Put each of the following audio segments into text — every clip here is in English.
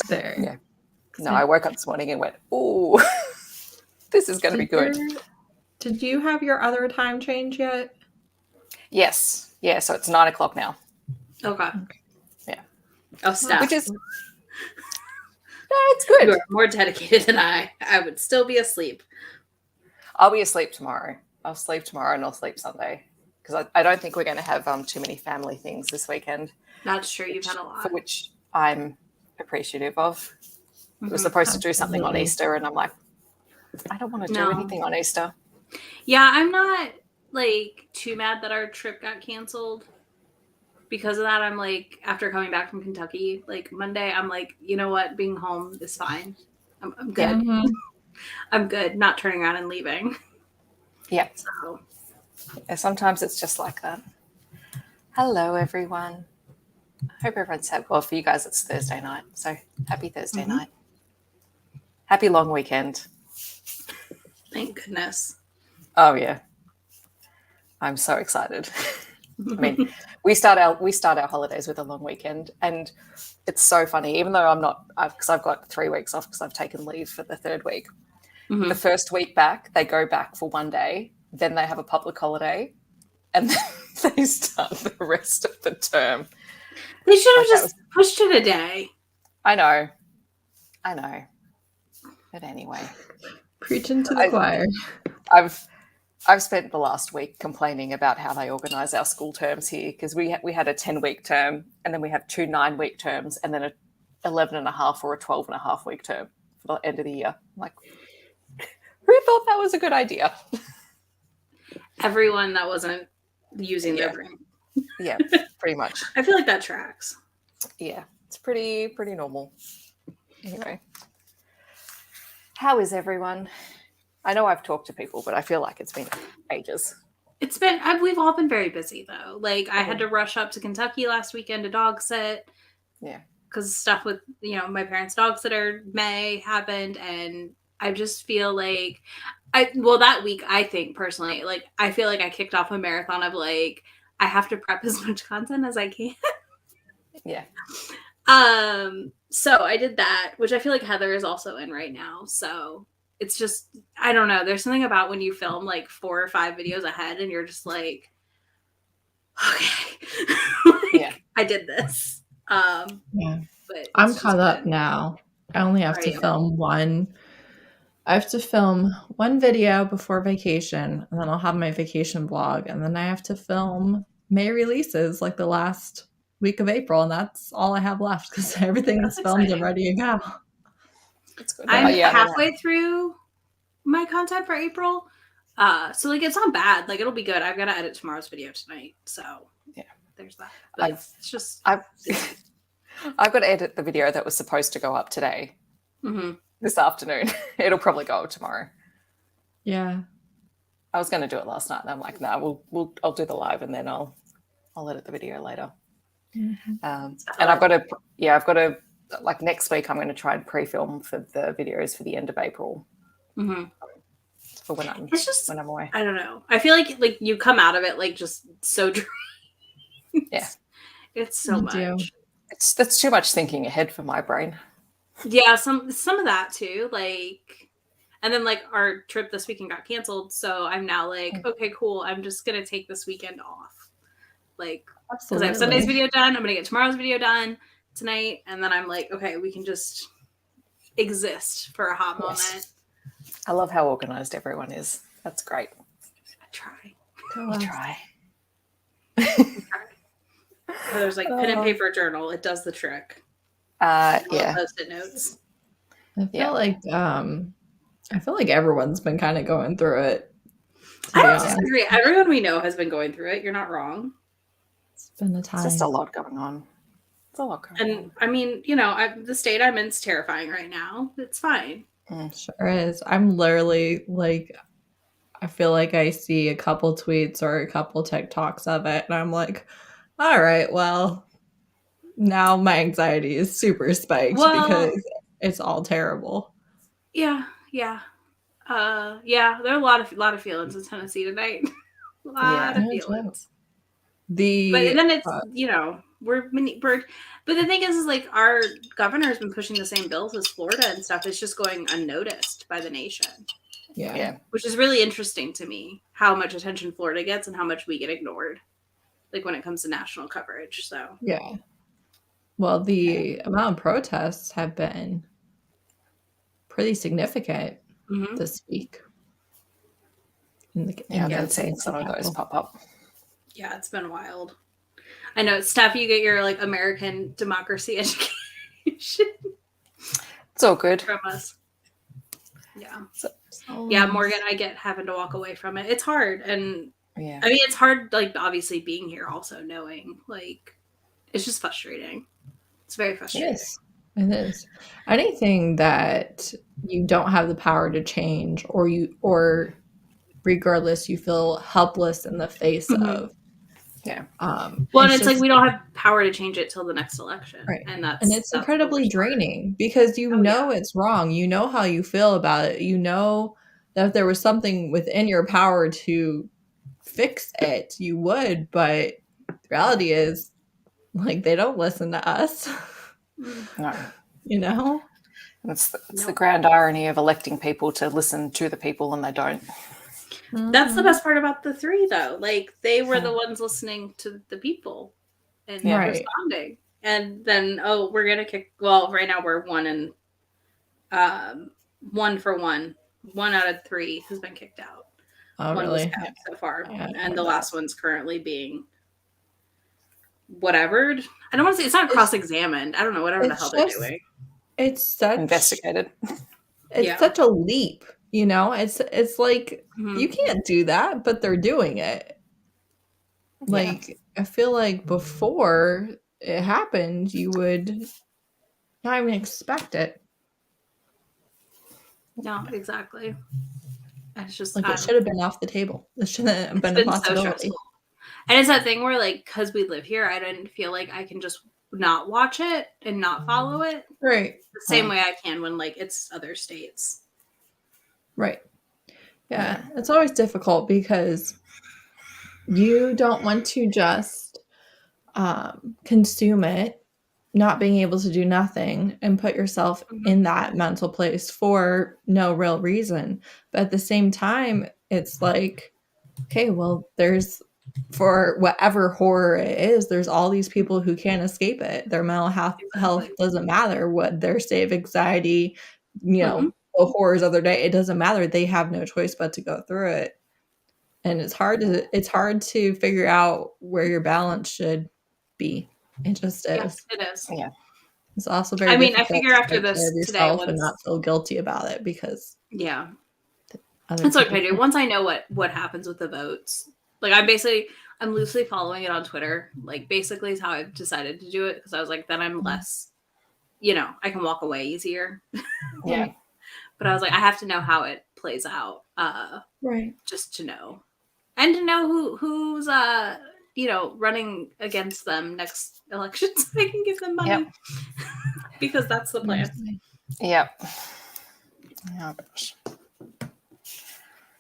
There. Yeah. No, I woke up this morning and went, ooh, this is going to be good. Did you have your other time change yet? Yes. Yeah, so it's 9 o'clock now. Okay. Yeah. Oh, stop. Which is... it's good. You are more dedicated than I. I would still be asleep. I'll be asleep tomorrow. I'll sleep tomorrow and I'll sleep Sunday. Because I don't think we're going to have too many family things this weekend. That's true. You've had a lot. For which I'm appreciative of. We were supposed to do something on Easter and I'm like, I don't want to do anything on Easter. Yeah, I'm not like too mad that our trip got canceled. Because of that, I'm like, after coming back from Kentucky, like Monday, I'm like, you know what? Being home is fine. I'm good. Mm-hmm. I'm good. Not turning around and leaving. Yeah. So. Yeah, sometimes it's just like that. Hello, everyone. I hope everyone's happy. Well, for you guys, it's Thursday night. So happy Thursday night. Happy long weekend. Thank goodness. Oh, yeah. I'm so excited. I mean, we start our holidays with a long weekend, and it's so funny. Even though I'm not, because I've got 3 weeks off because I've taken leave for the 3rd week. Mm-hmm. The first week back, they go back for 1 day, then they have a public holiday, and then they start the rest of the term. They should have just pushed it a day. I know, but anyway, preaching to the choir. I've spent the last week complaining about how they organise our school terms here because we had a 10-week term and then we have 2 9-week terms and then a 11.5 or a 12.5 week term for the end of the year. I'm like, who thought that was a good idea? Everyone that wasn't using their brain. Yeah, pretty much. I feel like that tracks. Yeah, it's pretty normal. Anyway, how is everyone? I know I've talked to people, but I feel like it's been ages. We've all been very busy though. Like I had to rush up to Kentucky last weekend to dog sit. Yeah. Because stuff with, my parents' dog sitter May happened. And I just feel like that week, I think personally, like, I feel like I kicked off a marathon of like, I have to prep as much content as I can. Yeah. So I did that, which I feel like Heather is also in right now. So it's just, I don't know. There's something about when you film like 4 or 5 videos ahead and you're just like, okay, yeah, I did this. Yeah, but I'm caught up now. I only have to film one. I have to film one video before vacation, and then I'll have my vacation vlog, and then I have to film May releases like the last week of April, and that's all I have left because everything that's filmed and ready to go. That's good. I'm halfway through my content for April. So like it's not bad. Like it'll be good. I've got to edit tomorrow's video tonight. So yeah, there's that. But it's just I've got to edit the video that was supposed to go up today. This afternoon. It'll probably go up tomorrow. Yeah. I was going to do it last night and I'm like, no, I'll do the live and then I'll edit the video later. And I've got to like next week I'm going to try and pre-film for the videos for the end of April. For when I'm away. I don't know. I feel like you come out of it like just so drained. Yeah. It's so much. That's too much thinking ahead for my brain. Yeah, some of that too. Like, and then like our trip this weekend got canceled, so I'm now like, okay, cool. I'm just gonna take this weekend off. Like, because I have Sunday's video done, I'm gonna get tomorrow's video done tonight, and then I'm like, okay, we can just exist for a hot moment. I love how organized everyone is. That's great. I try. You try. There's like pen and paper journal. It does the trick. Yeah. Post-it notes. I feel like everyone's been kind of going through it. I don't disagree. Everyone we know has been going through it. You're not wrong. It's been a time. It's just a lot going on. It's a lot going on. And I mean, the state I'm in is terrifying right now. It's fine. Sure is. I'm literally like, I feel like I see a couple tweets or a couple TikToks of it, and I'm like, all right, well, now my anxiety is super spiked because it's all terrible. Yeah. There are a lot of feelings in Tennessee tonight. a lot of feelings. But then it's But the thing is like our governor has been pushing the same bills as Florida and stuff. It's just going unnoticed by the nation. Yeah. Which is really interesting to me, how much attention Florida gets and how much we get ignored, like when it comes to national coverage. So yeah. Well, the amount of protests have been pretty significant this week. I've been seeing some of those pop up. Yeah, it's been wild. I know, Steph, you get your like American democracy education. It's all good from us. Yeah. Yeah, Morgan, I get having to walk away from it. It's hard. And I mean, it's hard, like, obviously being here also knowing, like, it's just frustrating. It's very frustrating. It is. Anything that you don't have the power to change or regardless, you feel helpless in the face of. Yeah. Well, and it's like we don't have power to change it till the next election. Right. And it's incredibly draining because you know it's wrong. You know how you feel about it. You know that if there was something within your power to fix it, you would. But the reality is, like, they don't listen to us. No. You know? It's the grand irony of electing people to listen to the people and they don't. That's the best part about the three, though. Like, they were the ones listening to the people and responding. And then, we're going to kick... Well, right now we're 1 for 1. 1 out of 3 has been kicked out. Oh, one really? was kept so far. And the last one's currently being whatevevered. I don't want to say... It's not cross-examined. I don't know. Whatever the hell they're doing. It's such... Investigated. It's such a leap. You know, it's like you can't do that, but they're doing it. Like, I feel like before it happened, you would not even expect it. No, exactly. It's just like it should have been off the table. This shouldn't have been a possibility. So and it's that thing where, like, because we live here, I didn't feel like I can just not watch it and not follow it. Right. The same way I can when, like, it's other states. Right. Yeah, it's always difficult because you don't want to just consume it, not being able to do nothing, and put yourself in that mental place for no real reason. But at the same time, it's like, okay, well, there's, for whatever horror it is, there's all these people who can't escape it. Their mental health doesn't matter what their state of anxiety, you know, the horrors of their day, it doesn't matter. They have no choice but to go through it. And it's hard to figure out where your balance should be. It just is. Yes, it is. Yeah. It's also very I figure after this today and not feel guilty about it because that's what I do. Once I know what happens with the votes, like I'm loosely following it on Twitter. Like, basically is how I've decided to do it, because I was like, then I'm less, you know, I can walk away easier. Yeah. But I was like, I have to know how it plays out, right? Just to know, and to know who's you know, running against them next election, so I can give them money, because that's the plan. Yep. Oh, gosh.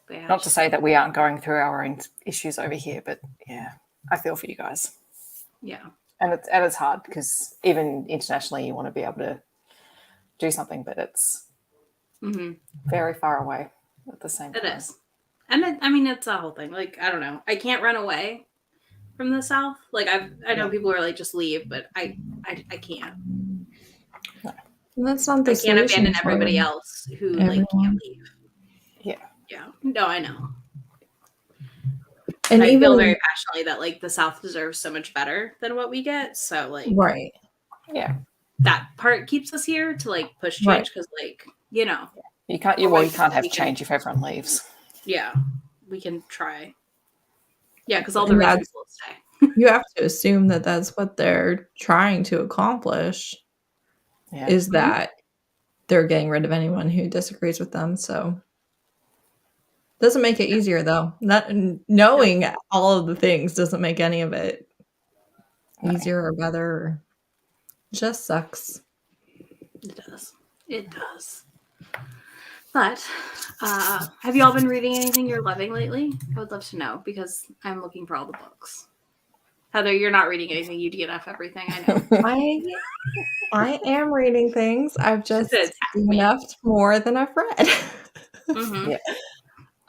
Not to say that we aren't going through our own issues over here, but I feel for you guys. Yeah, and it's hard because even internationally, you want to be able to do something, but it's very far away at the same time. It is. And I mean, it's a whole thing. Like, I don't know. I can't run away from the South. Like, I know people are like, just leave, but I can't. And that's not the I can't abandon everybody else who like can't leave. Yeah. Yeah. No, I know. And I feel very passionately that, like, the South deserves so much better than what we get. So, like, right. Yeah. That part keeps us here to, like, push change, because like, you know, you can't have change if everyone leaves. Yeah, we can try. Yeah, because all the reasons will stay. You have to assume that that's what they're trying to accomplish. Yeah. Is that they're getting rid of anyone who disagrees with them. So doesn't make it easier, though. Not knowing all of the things doesn't make any of it easier or better. It just sucks. It does. It does. But have you all been reading anything you're loving lately? I would love to know, because I'm looking for all the books. Heather, you're not reading anything. You DNF everything. I know. I am reading things. I've just me. DNF'd more than I've read. Yeah.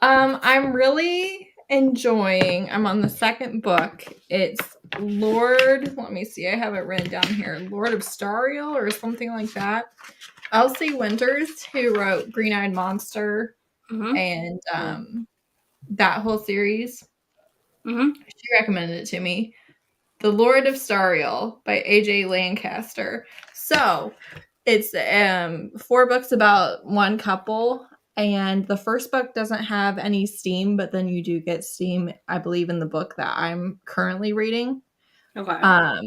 I'm really enjoying. I'm on the second book. It's Lord. Let me see. I have it written down here. Lord of Stariel or something like that. Elsie Winters, who wrote Green Eyed Monster and that whole series. She recommended it to me. The Lord of Stariel by A.J. Lancaster. So it's 4 books about one couple, and the first book doesn't have any steam, but then you do get steam, I believe, in the book that I'm currently reading. Okay.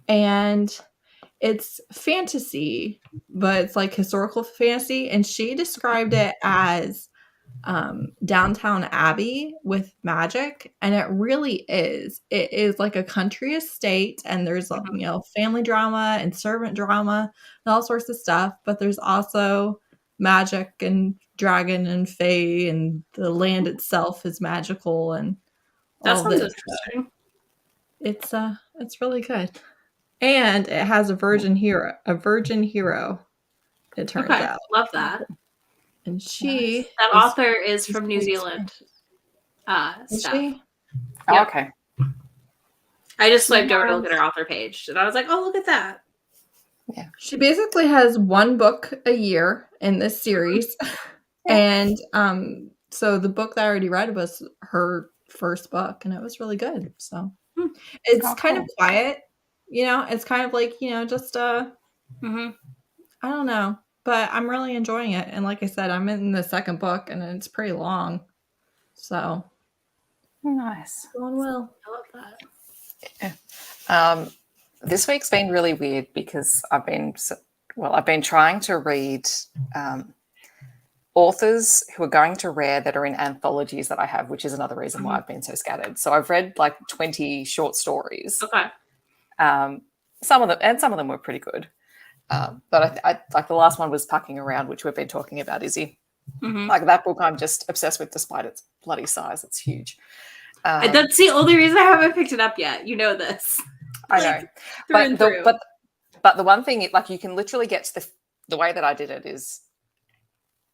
And it's fantasy, but it's like historical fantasy, and she described it as Downtown Abbey with magic, and it really is. It is like a country estate, and there's family drama and servant drama and all sorts of stuff, but there's also magic and dragon and fae, and the land itself is magical, and that all sounds this. interesting. It's really good, and it has a virgin hero. It turns out. Love that. And that author is from New Zealand. Stuff. Yep. Oh, okay. I just swiped over to look at her author page, and I was like, "Oh, look at that!" Yeah, she basically has 1 book a year in this series, and so the book that I already read was her first book, and it was really good. So it's kind of quiet, It's kind of like just I don't know. But I'm really enjoying it. And like I said, I'm in the second book, and it's pretty long. So. Nice. Going well. I love that. Yeah. This week's been really weird because I've been trying to read authors who are going to Rare that are in anthologies that I have, which is another reason why I've been so scattered. So I've read like 20 short stories. Okay. Some of them were pretty good. But I like the last one was Pucking Around, which we've been talking about, Izzy. Like that book I'm just obsessed with despite its bloody size. It's huge. That's the only reason I haven't picked it up yet. You know this. I know. But the one thing, like you can literally get to the way that I did it is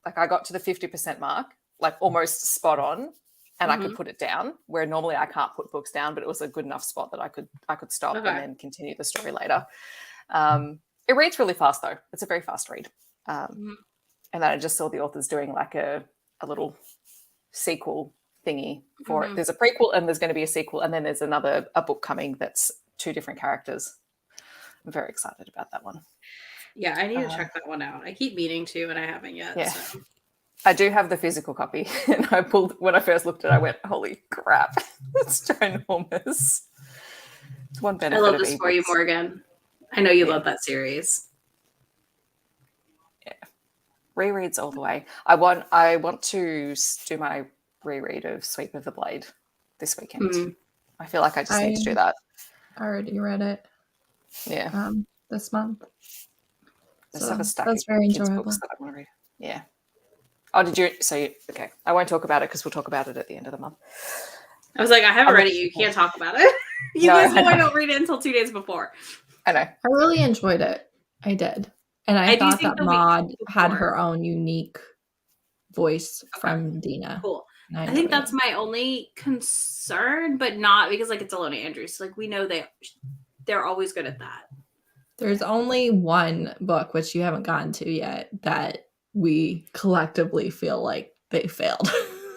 like I got to the 50% mark, like almost spot on, and I could put it down, where normally I can't put books down, but it was a good enough spot that I could stop and then continue the story later. It reads really fast, though. It's a very fast read. And then I just saw the authors doing like a little sequel thingy for it. There's a prequel and there's going to be a sequel, and then there's a book coming that's 2 different characters. I'm very excited about that one. Yeah, I need to check that one out. I keep meaning to, and I haven't yet. Yeah. So. I do have the physical copy, and when I first looked at it, I went, holy crap, it's ginormous. It's one benefit. I love this for you, Morgan. I know you love that series. Yeah. Rereads all the way. I want to do my reread of Sweep of the Blade this weekend. I feel like I just need to do that. I already read it. Yeah. This month. Let's have a stack that's of very kids' enjoyable. books that I want to read. Yeah. Oh, did you? Okay. I won't talk about it because we'll talk about it at the end of the month. I was like, I haven't read it. You can't talk about it. You guys know I don't read it until 2 days before. I know. I really enjoyed it. I did. And I thought that Maud had her own unique voice from Dina. Cool. I think that's my only concern, but not because like it's Alona Andrews. Like we know they're always good at that. There's only one book, which you haven't gotten to yet, that we collectively feel like they failed.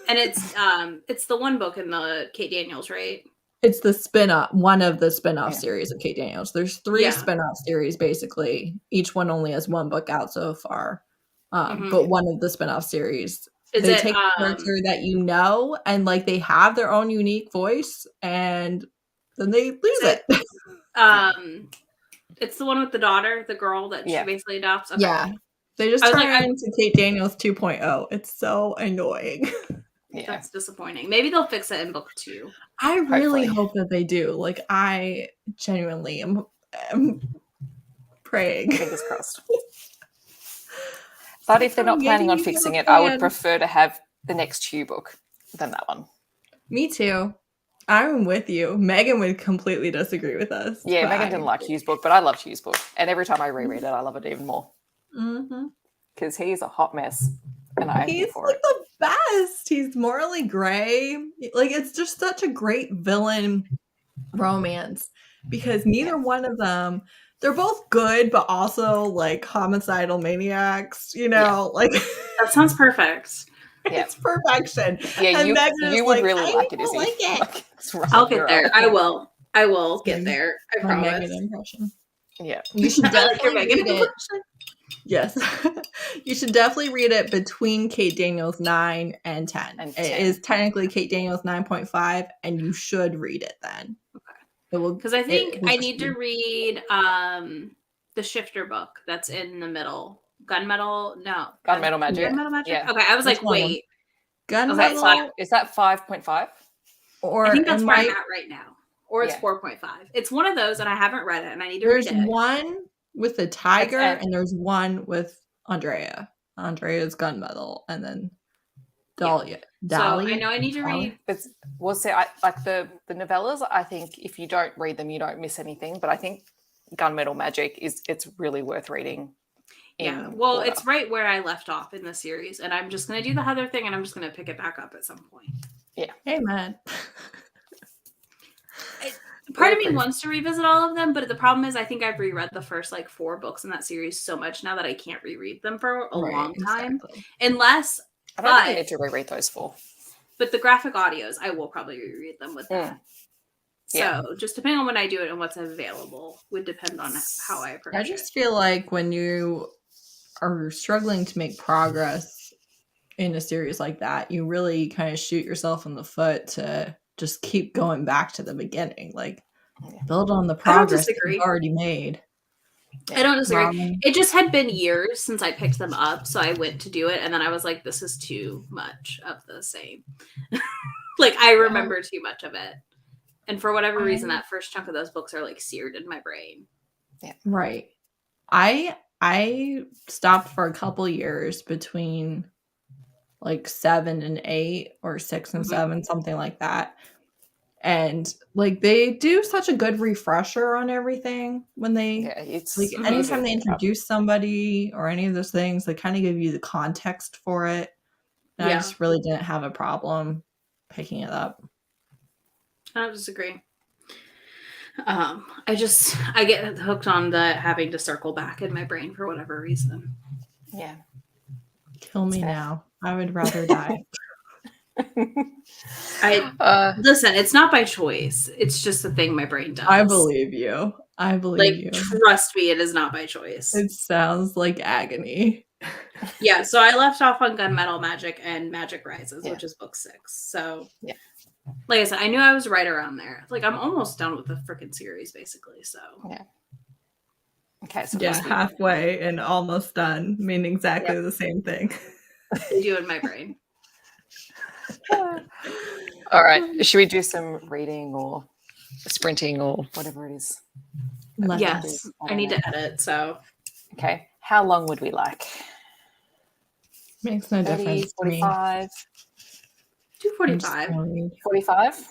And it's the one book in the Kate Daniels, right? It's the spin-off, one of the spin-off series of Kate Daniels. There's 3 spin-off series, basically. Each one only has 1 book out so far. But one of the spin-off series, they take a character that and like they have their own unique voice, and then they lose it. It's the one with the daughter, the girl that she basically adopts. Okay. Yeah. They just turn into Kate Daniels 2.0. It's so annoying. Yeah. That's disappointing. Maybe they'll fix it in book 2. I really hope that they do. Like, I genuinely am praying. Fingers crossed. But if they're not planning on fixing it, I would prefer to have the next Hugh book than that one. Me too. I'm with you. Megan would completely disagree with us. Yeah, Megan didn't like Hugh's book, but I loved Hugh's book. And every time I reread it, I love it even more. Because he's a hot mess. And I'm here for it. The best. He's morally gray. Like, it's just such a great villain romance because neither one of them, they're both good, but also like homicidal maniacs, like that sounds perfect. It's perfection. Yeah, and you would really like it, Izzy. Like it. I'll get there. I will get there. I promise. Megan impression. Yeah. You should definitely read it. Yes. You should definitely read it between Kate Daniels 9 and 10. It is technically Kate Daniels 9.5, and you should read it then. Okay. Because I think I need to read the Shifter book that's in the middle. Gunmetal Magic. Gunmetal Magic. Yeah. Okay, I was like, wait. Gunmetal. Is that 5.5? Or I think that's where I'm at right now. Or it's 4.5. It's one of those, and I haven't read it, and I need to read it. There's one with the tiger, and there's one with Andrea. Andrea's Gunmetal, and then Dahlia. So I know I need to read. Like the novellas. I think if you don't read them, you don't miss anything. But I think Gunmetal Magic it's really worth reading. Yeah, well, it's right where I left off in the series, and I'm just going to do the Heather thing, and I'm just going to pick it back up at some point. Yeah. Hey, man. Part of me wants to revisit all of them, but the problem is I think I've reread the first 4 books in that series so much now that I can't reread them for a long time. Exactly. Unless I don't think I need to reread those 4. But the graphic audios, I will probably reread them with that. So just depending on when I do it and what's available would depend on how I approach it. I just feel like when you are struggling to make progress in a series like that, you really kind of shoot yourself in the foot to just keep going back to the beginning. Build on the progress you've already made. I don't disagree. It just had been years since I picked them up, so I went to do it, and then I was like, this is too much of the same. I remember too much of it. And for whatever reason, that first chunk of those books are seared in my brain. Yeah. Right. I stopped for a couple years between 7 and 8 or 6 and 7, something like that. And they do such a good refresher on everything when they anytime they introduce somebody or any of those things, they kind of give you the context for it. And I just really didn't have a problem picking it up. I don't disagree. I get hooked on the having to circle back in my brain for whatever reason. Yeah. Kill me now. I would rather die. Listen, it's not by choice. It's just a thing my brain does. I believe you. You. Trust me, it is not by choice. It sounds like agony. Yeah, so I left off on Gunmetal Magic and Magic Rises, which is book 6. So like I said, I knew I was right around there. I'm almost done with the freaking series, basically. So okay, so halfway and almost done mean exactly the same thing. They do in my brain. All right, should we do some reading or sprinting or whatever it is? Yes, I need to edit. So okay, how long would we like? Makes no 30, difference. 45. Do 45. 45?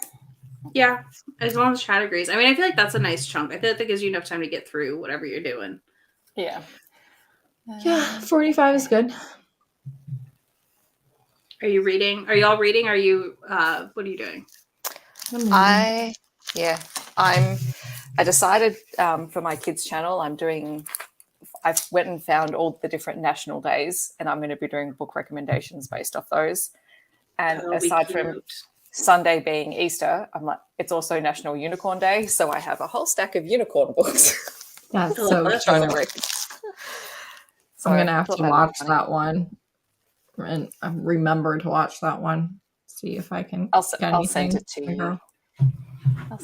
Yeah, as long as Chad agrees. I mean, I feel like that's a nice chunk. I feel like that gives you enough time to get through whatever you're doing. Yeah. Yeah, 45 is good. Are you reading? Are y'all reading? Are you, what are you doing? I decided for my kids' channel, I went and found all the different national days, and I'm going to be doing book recommendations based off those. And aside from Sunday being Easter, I'm like, it's also National Unicorn Day, so I have a whole stack of unicorn books. That's so trying to read. So I'm going to have to watch that one. And remember to watch that one. See if I can. I'll send it to you.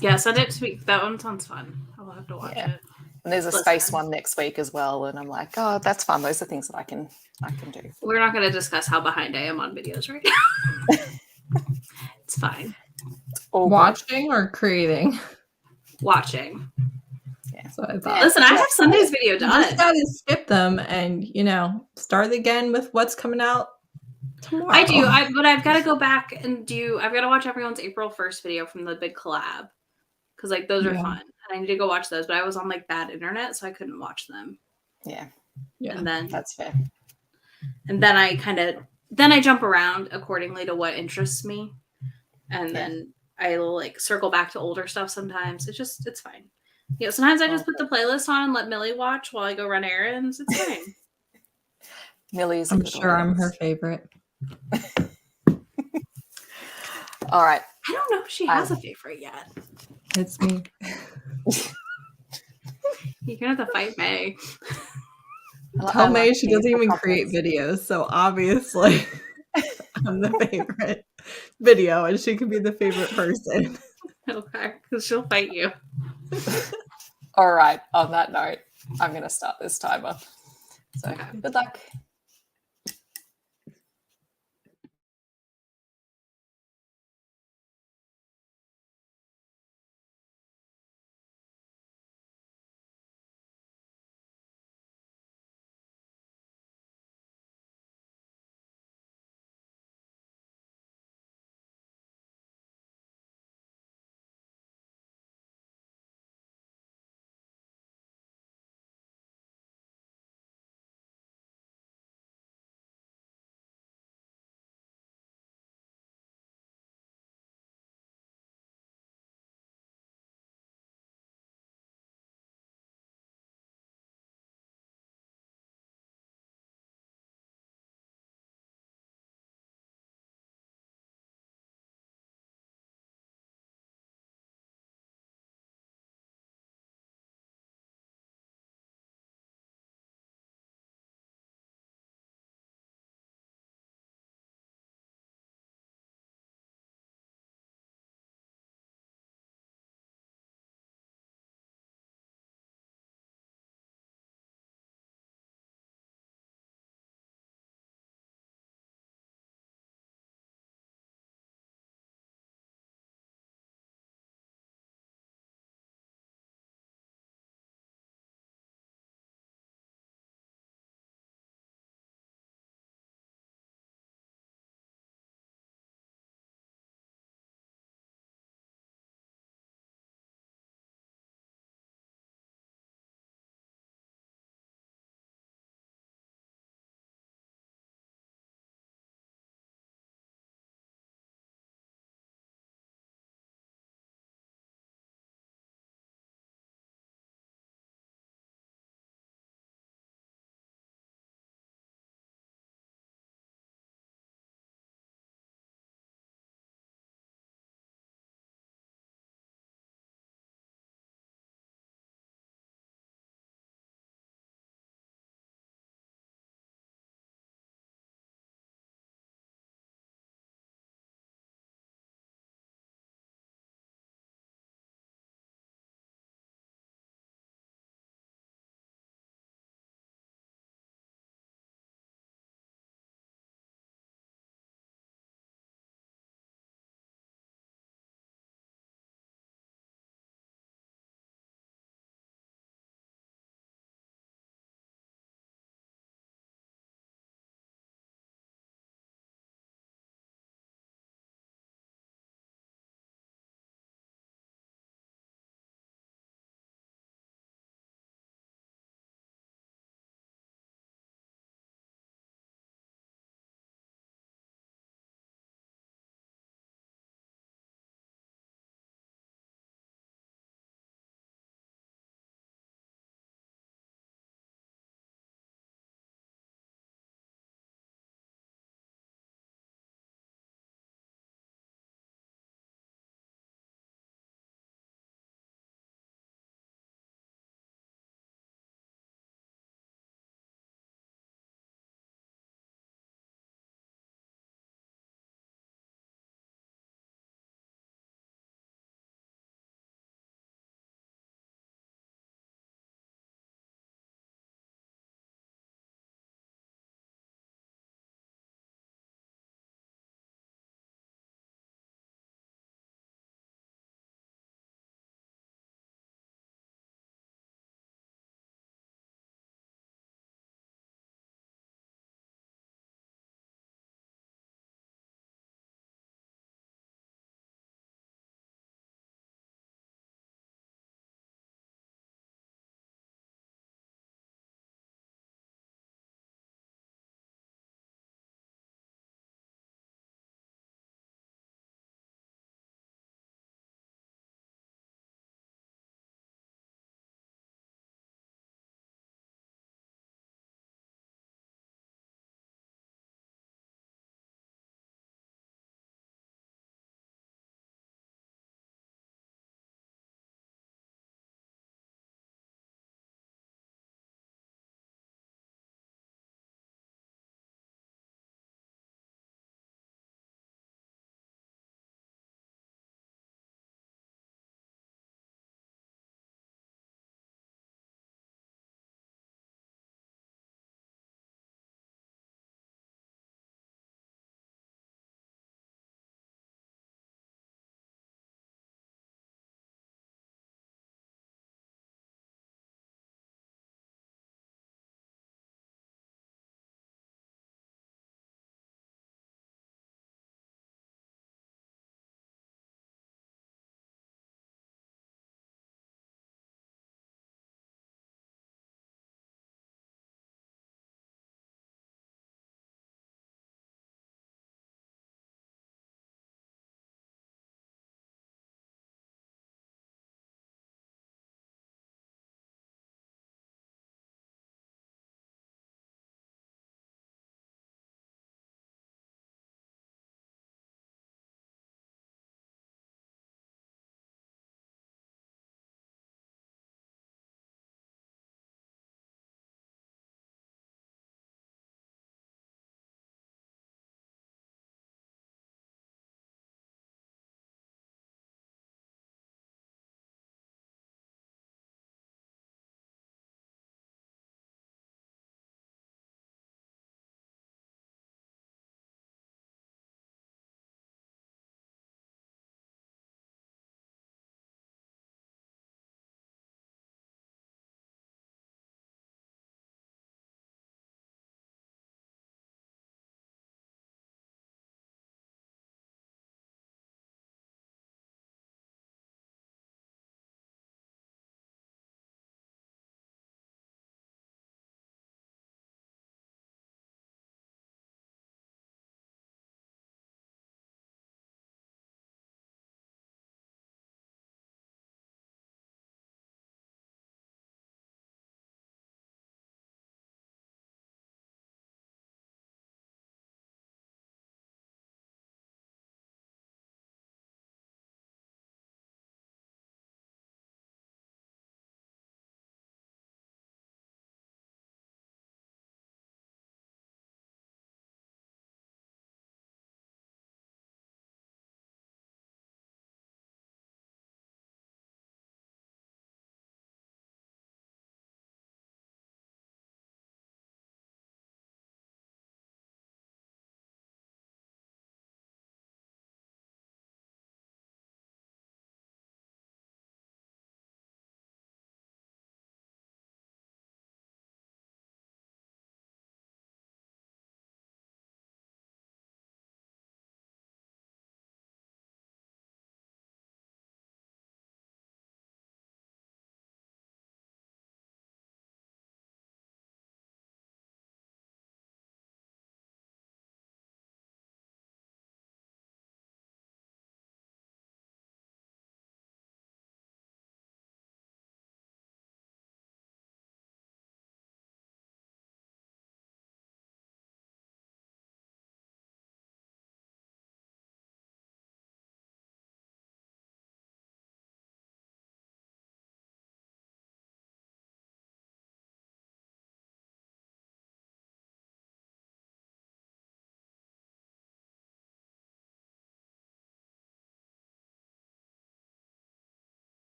Yeah, send it to me. That one sounds fun. I'll have to watch it. And there's a space one next week as well. And I'm like, oh, that's fun. Those are things that I can do. We're not going to discuss how behind I am on videos right now. It's fine. Watching or creating? Watching. Yeah. So I thought. Listen, I have Sunday's video done. You just got to skip them and, start again with what's coming out tomorrow. I do, but I've got to go back and I've got to watch everyone's April 1st video from the big collab. Because, like, those are fun. And I need to go watch those, but I was on, like, bad internet, so I couldn't watch them. Yeah. And then that's fair. And then I jump around accordingly to what interests me. And then I'll, like, circle back to older stuff sometimes. It's fine. You know, sometimes I just put the playlist on and let Millie watch while I go run errands. It's fine. Millie's I'm sure I'm her favorite. All right. I don't know if she has a favorite yet. It's me. You're going to have to fight May. Tell May she doesn't even create videos, so obviously I'm the favorite video and she can be the favorite person. Okay, because she'll fight you. All right. On that note, I'm going to start this timer. So good luck.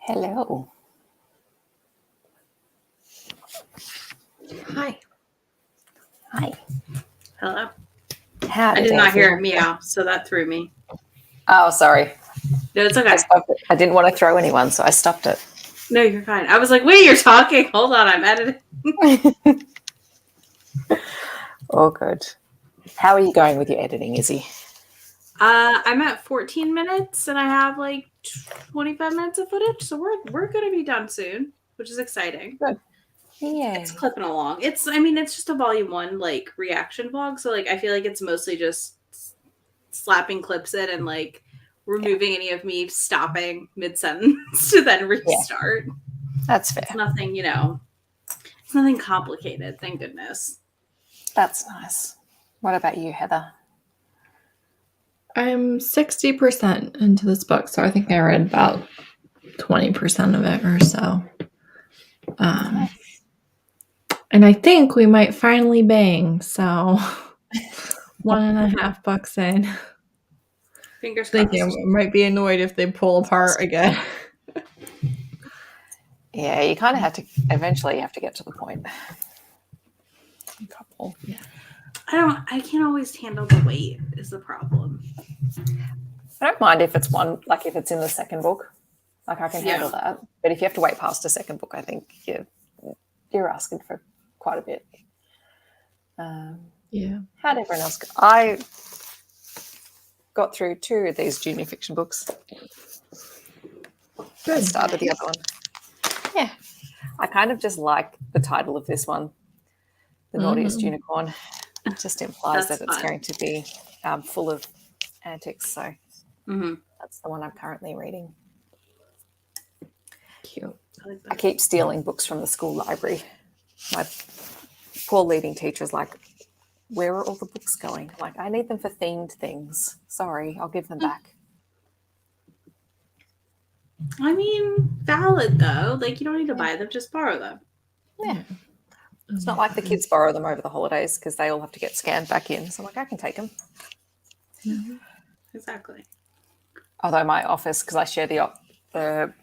Hello. Hi. Hi. Hello. Howdy, I did not Daisy. hear it meow, so that threw me. Oh, sorry. No, it's okay. I didn't want to throw anyone, so I stopped it. No, you're fine. I was like, wait, you're talking. Hold on, I'm editing. All good. How are you going with your editing, Izzy? I'm at 14 minutes, and I have like 25 minutes of footage, so we're gonna be done soon, which is exciting. Good. Yeah. It's clipping along. It's just a volume 1 like reaction vlog, so like I feel like it's mostly just slapping clips in and like removing any of me stopping mid-sentence to then restart. Yeah. That's fair. It's nothing, it's nothing complicated, thank goodness. That's nice. What about you, Heather? I'm 60% into this book, so I think I read about 20% of it or so. And I think we might finally bang, so 1.5 books in. Fingers crossed. I might be annoyed if they pull apart again. Yeah, you kind of have to, eventually you have to get to the point. A couple. Yeah. I can't always handle the weight is the problem. I don't mind if it's one, like if it's in the second book, like I can handle that. But if you have to wait past a second book, I think you're asking for quite a bit. Yeah. How did everyone else go? I got through 2 of these junior fiction books. Good. I started the other one. Yeah. I kind of just like the title of this one, The Naughtiest Unicorn. It just implies that it's going to be full of antics. So that's the one I'm currently reading. Cute. I keep stealing books from the school library. My poor leading teacher's like, where are all the books going? I'm like, I need them for themed things. Sorry, I'll give them back. I mean, valid though. Like, you don't need to buy them, just borrow them. Yeah. It's not like the kids borrow them over the holidays because they all have to get scanned back in. So I'm like, I can take them. Exactly. Although my office, because I share the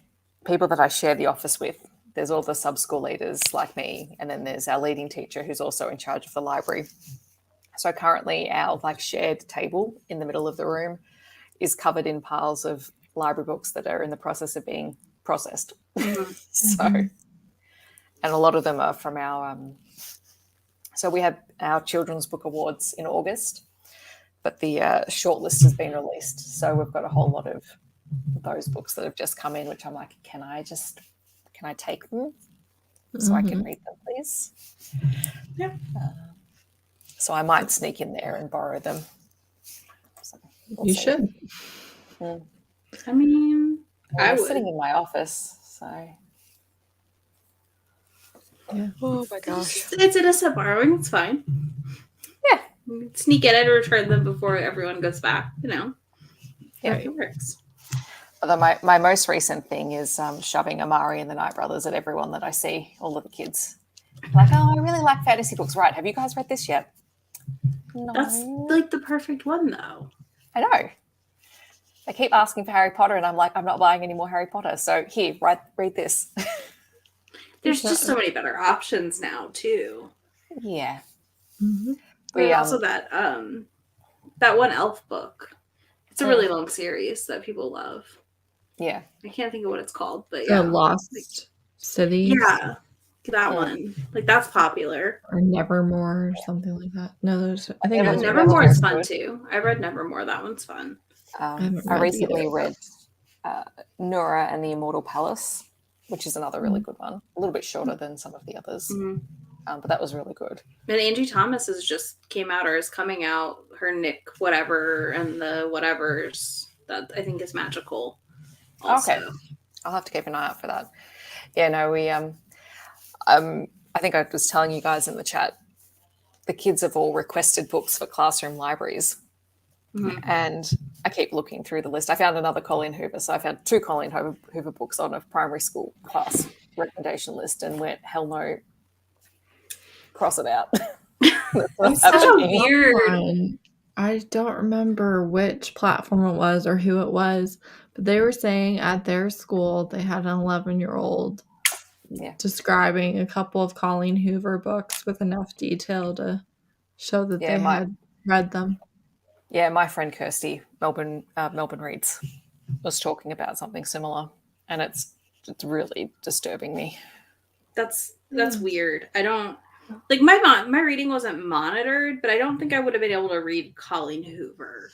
people that I share the office with, there's all the sub-school leaders like me, and then there's our leading teacher who's also in charge of the library. So currently our like shared table in the middle of the room is covered in piles of library books that are in the process of being processed. So, and a lot of them are from our, so we had our Children's Book Awards in August, but the shortlist has been released. So we've got a whole lot of those books that have just come in, which I'm like, can I take them so I can read them, please? Yeah. So I might sneak in there and borrow them. So you should. I mean, I'm sitting in my office, so. Yeah. Oh my gosh. It's innocent borrowing. It's fine. Yeah. Sneak in and return them before everyone goes back, Yeah. It works. Although my most recent thing is shoving Amari and the Night Brothers at everyone that I see, all of the kids. Like, oh, I really like fantasy books. Right, have you guys read this yet? No. That's like the perfect one, though. I know. They keep asking for Harry Potter, and I'm like, I'm not buying any more Harry Potter. So here, read this. There's just so many better options now, too. Yeah. But also that one elf book. It's a really long series that people love. Yeah. I can't think of what it's called, but The Lost City. Yeah. That one. Like, that's popular. Or Nevermore or something like that. No, I think Nevermore is fun, too. I read Nevermore. That one's fun. I recently read Nura and the Immortal Palace, which is another really good one. A little bit shorter than some of the others. But that was really good. And Angie Thomas just came out or is coming out. Her Nick whatever and the whatevers that I think is magical. Also. Okay, I'll have to keep an eye out for that. Yeah, no, we I think I was telling you guys in the chat, the kids have all requested books for classroom libraries, and I keep looking through the list. I found another Colleen Hoover, so I found 2 Colleen Hoover books on a primary school class recommendation list, and went, hell no. Cross it out. It's such a weird. I don't remember which platform it was or who it was, But they were saying at their school they had an 11-year-old describing a couple of Colleen Hoover books with enough detail to show that they had read them. Yeah, my friend Kirsty, Melbourne Reads, was talking about something similar, and it's really disturbing me. That's weird. I don't like my reading wasn't monitored, but I don't think I would have been able to read Colleen Hoover.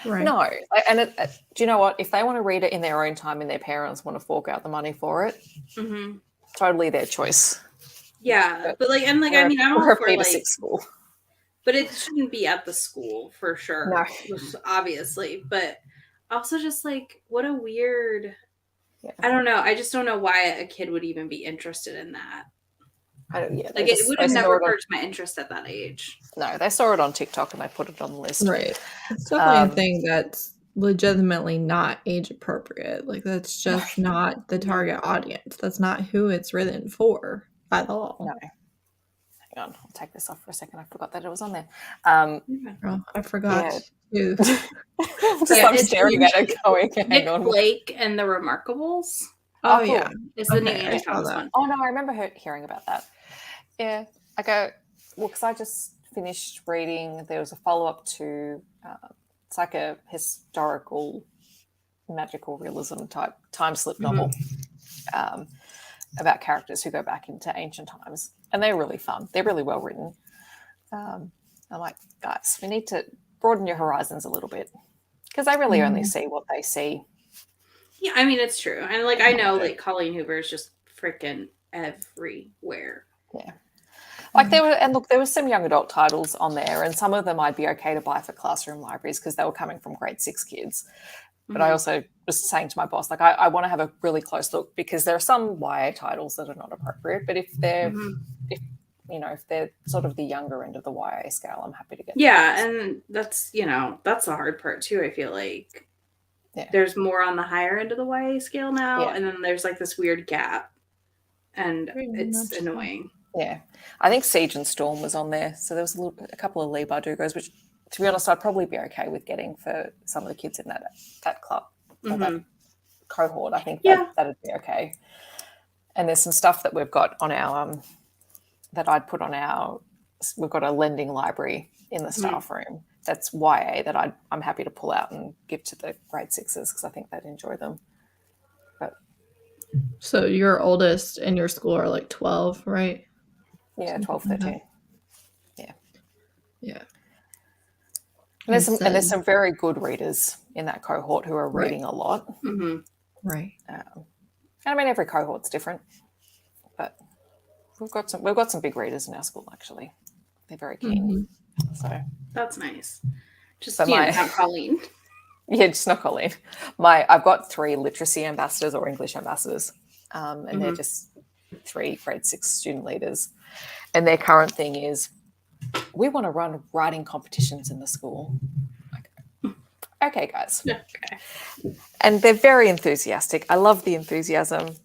Right. No, and do you know what? If they want to read it in their own time and their parents want to fork out the money for it, totally their choice. Yeah, but like, and like, I mean, I'm all for like school, but it shouldn't be at the school for sure. No. Obviously, but also just like what a weird. Yeah. I don't know. I just don't know why a kid would even be interested in that. It would have never occurred to my interest at that age. No, they saw it on TikTok and they put it on the list. Right. It's definitely a thing that's legitimately not age appropriate. Like that's just not the target audience. That's not who it's written for at all. No. Hang on, I'll take this off for a second. I forgot that it was on there. I forgot too. I'm staring at it going, Nick Blake and the Remarkables. Oh yeah. It's the new Andy Thomas one. Oh no, I remember hearing about that. Yeah. I go, well, because I just finished reading, there was a follow-up to, it's like a historical, magical realism type time slip novel about characters who go back into ancient times. And they're really fun. They're really well written. I'm like, guys, we need to broaden your horizons a little bit because they really only see what they see. Yeah, I mean, it's true. And like, I know like Colleen Hoover is just freaking everywhere. Yeah. Like there were some young adult titles on there, and some of them I'd be okay to buy for classroom libraries because they were coming from grade 6 kids. But I also was saying to my boss, like, I want to have a really close look because there are some YA titles that are not appropriate. But if they're, if they're sort of the younger end of the YA scale, I'm happy to get. Yeah, and that's that's the hard part too. I feel like there's more on the higher end of the YA scale now, and then there's like this weird gap, and it's annoying. Yeah, I think Siege and Storm was on there, so there was a couple of Lee Bardugos, which, to be honest, I'd probably be okay with getting for some of the kids in that club, that cohort. I think that'd be okay. And there's some stuff that we've got on our that I'd put on our. We've got a lending library in the staff room that's YA that I'm happy to pull out and give to the grade 6s because I think they'd enjoy them. But so your oldest in your school are like 12, right? Yeah, 12, 13. Yeah. And there's some very good readers in that cohort who are reading a lot. Right. And I mean, every cohort's different, but we've got some big readers in our school. Actually, they're very keen. So that's nice. Just not Colleen. Yeah, just not Colleen. I've got 3 literacy ambassadors or English ambassadors, and they're just 3 grade 6 student leaders. And their current thing is, we want to run writing competitions in the school. Okay, guys. Okay. And they're very enthusiastic. I love the enthusiasm.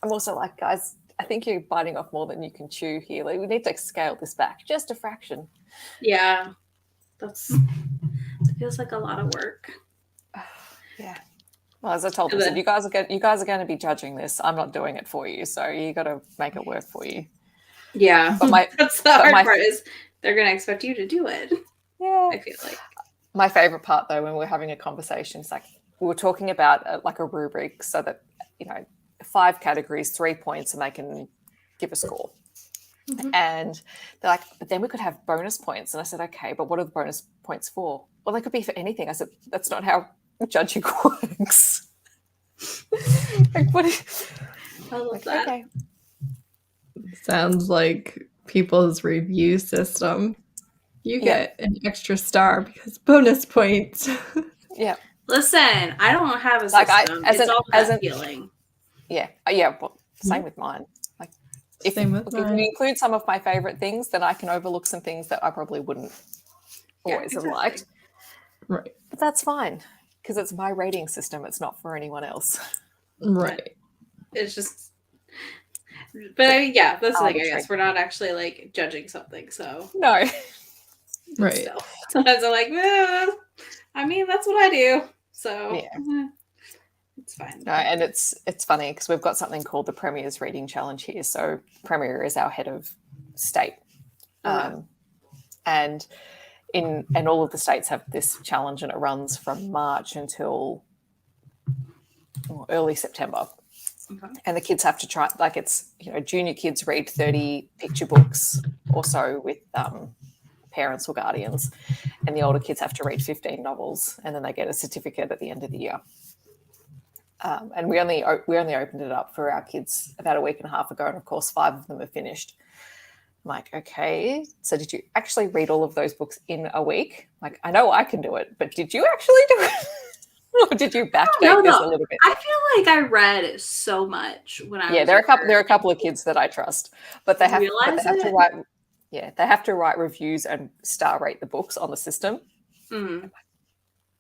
I'm also like, guys, I think you're biting off more than you can chew here. Like, we need to scale this back just a fraction. Yeah. It feels like a lot of work. Yeah. Well, as I told them, you guys are going to be judging this. I'm not doing it for you, so you got to make it work for you. Yeah, but that's the hard part is they're going to expect you to do it. Yeah, I feel like my favorite part though when we're having a conversation is like we were talking about like a rubric so that 5 categories, 3 points, and they can give a score. And they're like, but then we could have bonus points. And I said, okay, but what are the bonus points for? Well, they could be for anything. I said, that's not how judging works. Like, I love that. Okay. Sounds like people's review system. You get an extra star because bonus points. Yeah. Listen, I don't have a system. It's all that feeling. Yeah. Yeah. Well, same with mine. Like, if you include some of my favorite things, then I can overlook some things that I probably wouldn't always have liked. Right. But that's fine because it's my rating system. It's not for anyone else. Right. It's just. But I mean, that's the thing. I guess we're not actually like judging something. So no. Right. Still. Sometimes I'm like, I mean, that's what I do. So it's fine. And it's funny because we've got something called the Premier's Reading Challenge here. So Premier is our head of state. And all of the states have this challenge, and it runs from March until early September. Okay. And the kids have to try, like, it's, junior kids read 30 picture books or so with parents or guardians, and the older kids have to read 15 novels, and then they get a certificate at the end of the year. And we only opened it up for our kids about a week and a half ago, and of course 5 of them are finished. I'm like, okay, so did you actually read all of those books in a week? Like, I know I can do it, but did you actually do it? Or did you backdate this a little bit? I feel like I read so much when I was there are a couple of kids that I trust, but they have to write. Yeah, they have to write reviews and star rate the books on the system. Mm.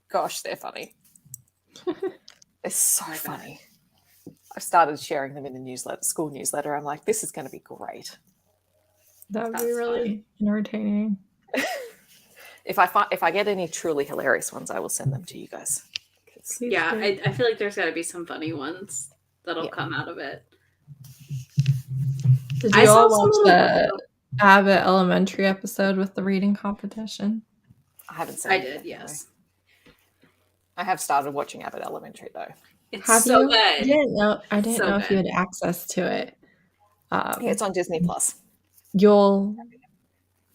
Gosh, they're funny. They're so funny. I've started sharing them in the school newsletter. I'm like, this is going to be great. That would be really entertaining. If I get any truly hilarious ones, I will send them to you guys. Yeah, I feel like there's got to be some funny ones that'll come out of it. Did you all watch the Abbott Elementary episode with the reading competition? I haven't seen it. I did, yes. I have started watching Abbott Elementary, though. It's so good. I didn't know if you had access to it. It's on Disney Plus. You'll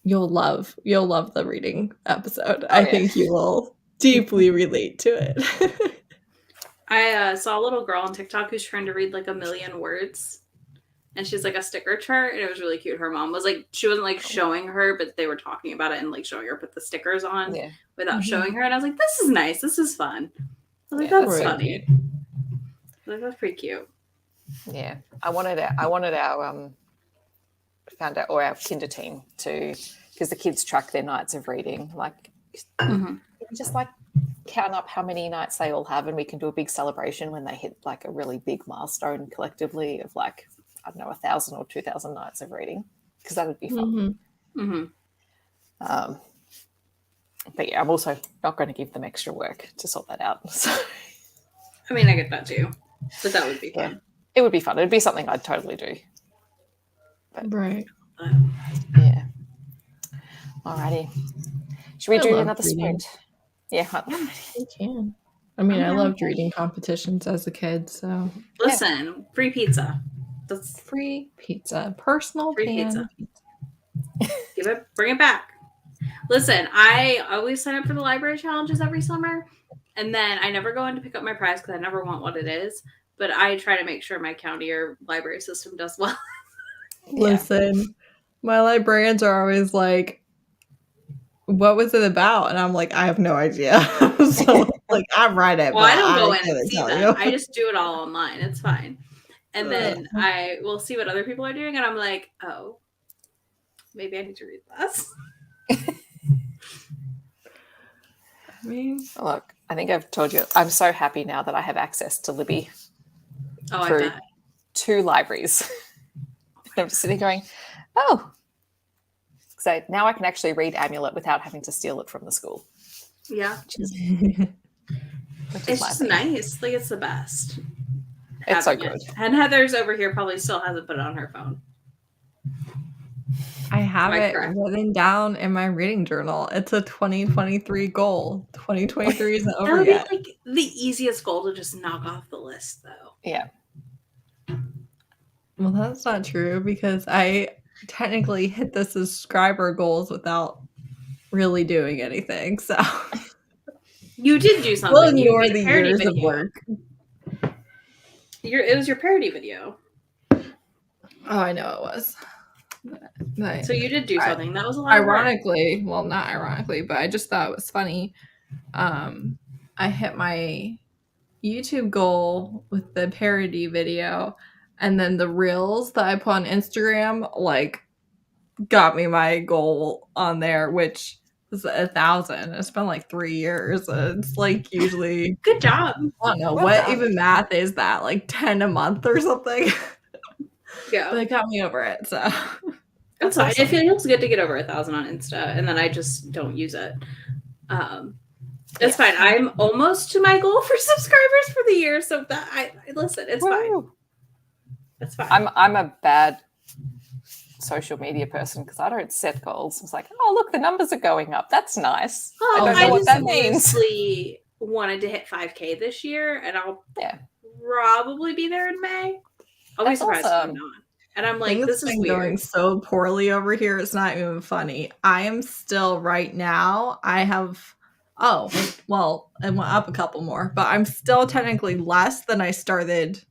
love the reading episode. I think you will deeply relate to it. I saw a little girl on TikTok who's trying to read like 1 million words, and she's like a sticker chart, and it was really cute. Her mom was like, she wasn't like showing her, but they were talking about it and like showing her put the stickers on without showing her, and I was like, this is nice, this is fun. I was like, that's funny. Like, that's pretty cute. Yeah, I wanted our kinder team to, because the kids track their nights of reading, like just like count up how many nights they all have, and we can do a big celebration when they hit like a really big milestone collectively of like, I don't know, 1,000 or 2,000 nights of reading, because that would be fun. But yeah, I'm also not going to give them extra work to sort that out. So, I mean, I get that too, but that would be fun. It would be fun. It'd be something I'd totally do. But, right. Yeah. Alrighty. Should we do another sprint? Yeah, we can. I mean, I loved reading competitions as a kid, so. Listen, free pizza. That's free pizza. Personal free pizza. Bring it back. Listen, I always sign up for the library challenges every summer, and then I never go in to pick up my prize because I never want what it is, but I try to make sure my county or library system does well. Listen, my librarians are always like, what was it about? And I'm like, I have no idea. So like, I write it. Well, I don't go in and see that. I just do it all online. It's fine. And then I will see what other people are doing, and I'm like, oh, maybe I need to read this. I mean, look, I think I've told you, I'm so happy now that I have access to Libby through 2 libraries. I'm just sitting going, oh. So now I can actually read Amulet without having to steal it from the school. Yeah. It's just nice. Like, it's the best. It's so good. And Heather's over here probably still hasn't put it on her phone. I have it written down in my reading journal. It's a 2023 goal. 2023 isn't over yet. That would be like the easiest goal to just knock off the list, though. Yeah. Well, that's not true, because I technically hit the subscriber goals without really doing anything. So you did do something. Well, ignore the years of work. It was your parody video. Oh, I know it was. But so you did do something. That was a lot ironically, of work. Well, not ironically, but I just thought it was funny. I hit my YouTube goal with the parody video, and then the reels that I put on Instagram like got me my goal on there, which was 1,000. It's been like 3 years. It's like usually good job. I don't know what even math is that, like 10 a month or something. Yeah, but it got me over it. So that's fine. Awesome. It feels good to get over 1,000 on Insta, and then I just don't use it. It's fine. I'm almost to my goal for subscribers for the year, so that I listen. It's fine. It's fine. I'm a bad social media person because I don't set goals. It's like, oh look, the numbers are going up. That's nice. Oh, I don't know what that means. I wanted to hit 5K this year, and I'll probably be there in May. I'll be surprised if I'm not. And I'm like, this is going so poorly over here. It's not even funny. I am still right now. I have, it went up a couple more, but I'm still technically less than I started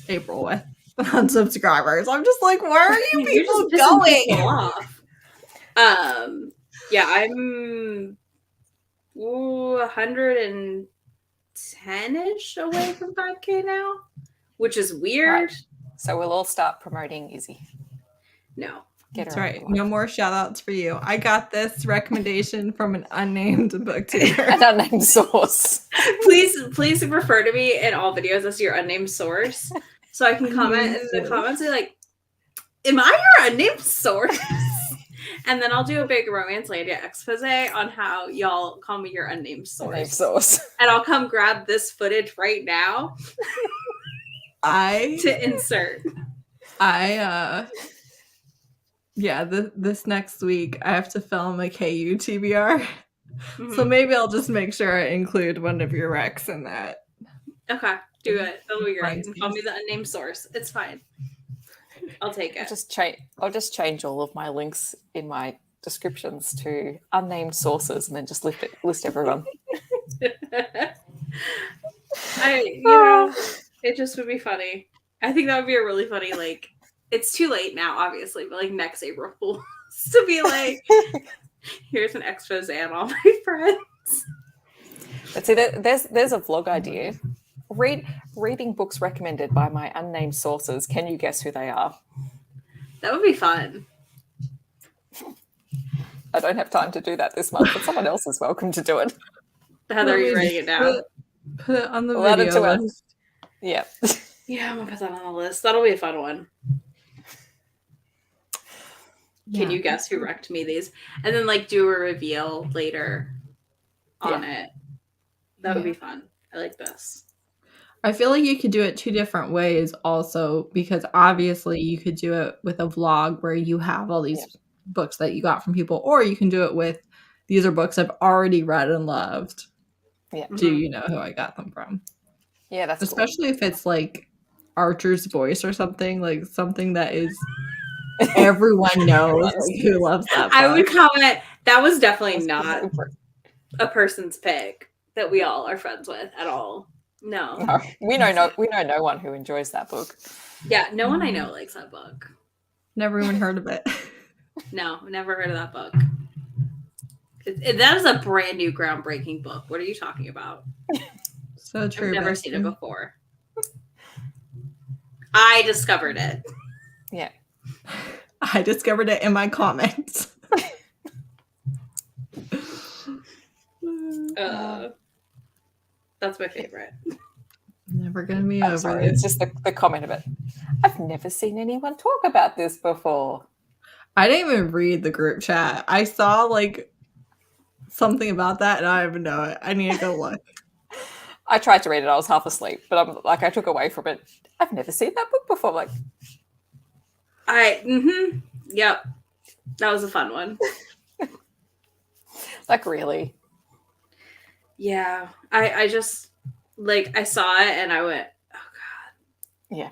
April with on subscribers. I'm just like, where are you people going? Off. I'm 110-ish away from 5K now, which is weird. Right. So we'll all start promoting Izzy. No. That's right. No more shout outs for you. I got this recommendation from an unnamed booktuber. An unnamed source. Please refer to me in all videos as your unnamed source. So I can comment in the comments and be like, am I your unnamed source? And then I'll do a big Romancelandia expose on how y'all call me your unnamed source. And I'll come grab this footage right now to insert. This next week I have to film a KU TBR. Mm-hmm. So maybe I'll just make sure I include one of your recs in that. Okay, do it. That'll be great. Call me the unnamed source. It's fine. I'll take it. I'll just change all of my links in my descriptions to unnamed sources and then just list everyone. It just would be funny. I think that would be a really funny, like, it's too late now, obviously, but like next April Fools to be like, here's an expose on all my friends. But see, there's a vlog idea. Reading books recommended by my unnamed sources. Can you guess who they are? That would be fun. I don't have time to do that this month, but someone else is welcome to do it. Heather, are you writing it down? Put it on the video list. Yeah. Yeah, I'm going to put that on the list. That'll be a fun one. Can you guess who wrecked me these? And then like do a reveal later on it. That would be fun. I like this. I feel like you could do it two different ways also, because obviously you could do it with a vlog where you have all these books that you got from people, or you can do it with, these are books I've already read and loved. Yeah. Do you know who I got them from? Yeah, that's especially if it's like Archer's Voice or something, like something that is everyone knows who loves that book. I would comment that was definitely not a person's pick that we all are friends with at all. No. We know no one who enjoys that book. Yeah, no one I know likes that book. Never even heard of it. No, never heard of that book. That is a brand new groundbreaking book. What are you talking about? So true. I've never seen it before. I discovered it. Yeah. I discovered it in my comments. That's my favorite. Never gonna be over. Sorry, it's just the comment of it. I've never seen anyone talk about this before. I didn't even read the group chat. I saw like something about that and I don't even know it. I need to go look. I tried to read it. I was half asleep, but I'm like, I took away from it. I've never seen that book before. Like, yep. That was a fun one. Like, really? Yeah. I just, like, I saw it and I went, oh, God. Yeah.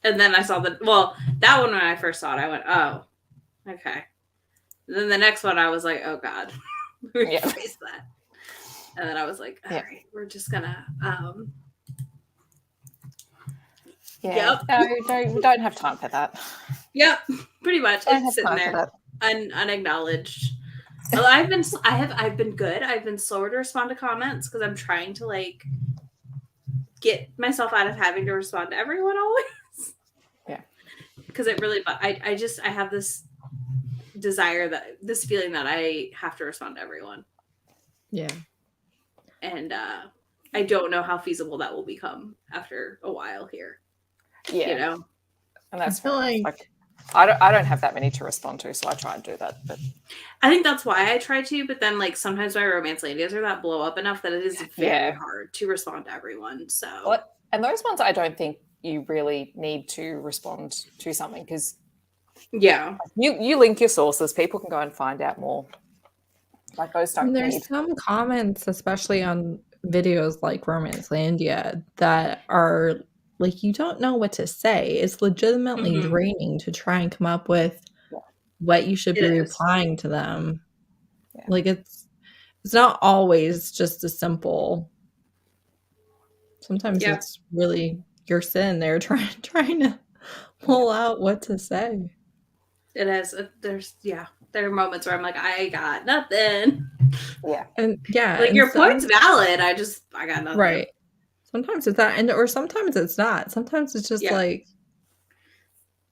And then I saw that one when I first saw it, I went, oh, okay. And then the next one, I was like, oh, God. Replace that. And then I was like, all right, we're just gonna No, we don't have time for that. Yep, pretty much. It's sitting there unacknowledged. Well, I've been good. I've been slower to respond to comments because I'm trying to like get myself out of having to respond to everyone always. Yeah. Because it really, but I have this feeling that I have to respond to everyone. Yeah. And I don't know how feasible that will become after a while here. Yeah. You know? And that's I feel like I don't have that many to respond to, so I try and do that. But I think that's why I try to. But then, like, sometimes my romance ladies are that blow up enough that it is very hard to respond to everyone. So, and those ones, I don't think you really need to respond to something because you link your sources. People can go and find out more. Like those don't. And there's some comments, especially on videos like Romancelandia, that are like, you don't know what to say. It's legitimately draining to try and come up with what you should be replying to them. Yeah. Like it's not always just a simple. Sometimes it's really you're sitting there trying to pull out what to say. It is. There are moments where I'm like, I got nothing. Yeah. And like your point's valid. I got nothing. Right. Sometimes it's that, or sometimes it's not. Sometimes it's just like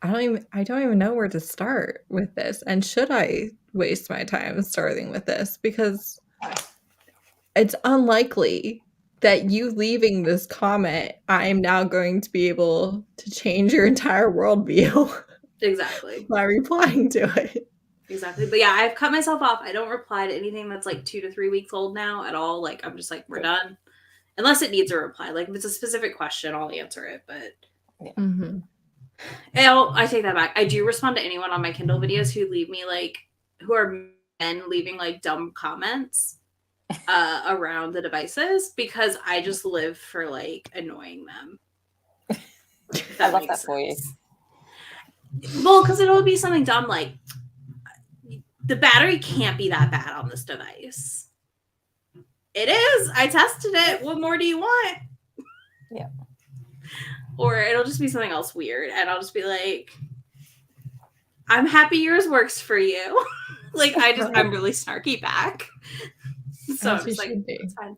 I don't even know where to start with this. And should I waste my time starting with this? Because it's unlikely that you leaving this comment, I am now going to be able to change your entire worldview. Exactly. By replying to it. Exactly. But yeah, I've cut myself off. I don't reply to anything that's like 2 to 3 weeks old now at all. Like I'm just like, we're done. Unless it needs a reply. Like if it's a specific question, I'll answer it. But I take that back. I do respond to anyone on my Kindle videos who leave me who are men leaving like dumb comments around the devices because I just live for like annoying them. I love that for you. Well, because it'll be something dumb like the battery can't be that bad on this device. It is. I tested it. What more do you want? Yeah. Or it'll just be something else weird. And I'll just be like, I'm happy yours works for you. Like, I'm really snarky back. So I'm just like, it's fine.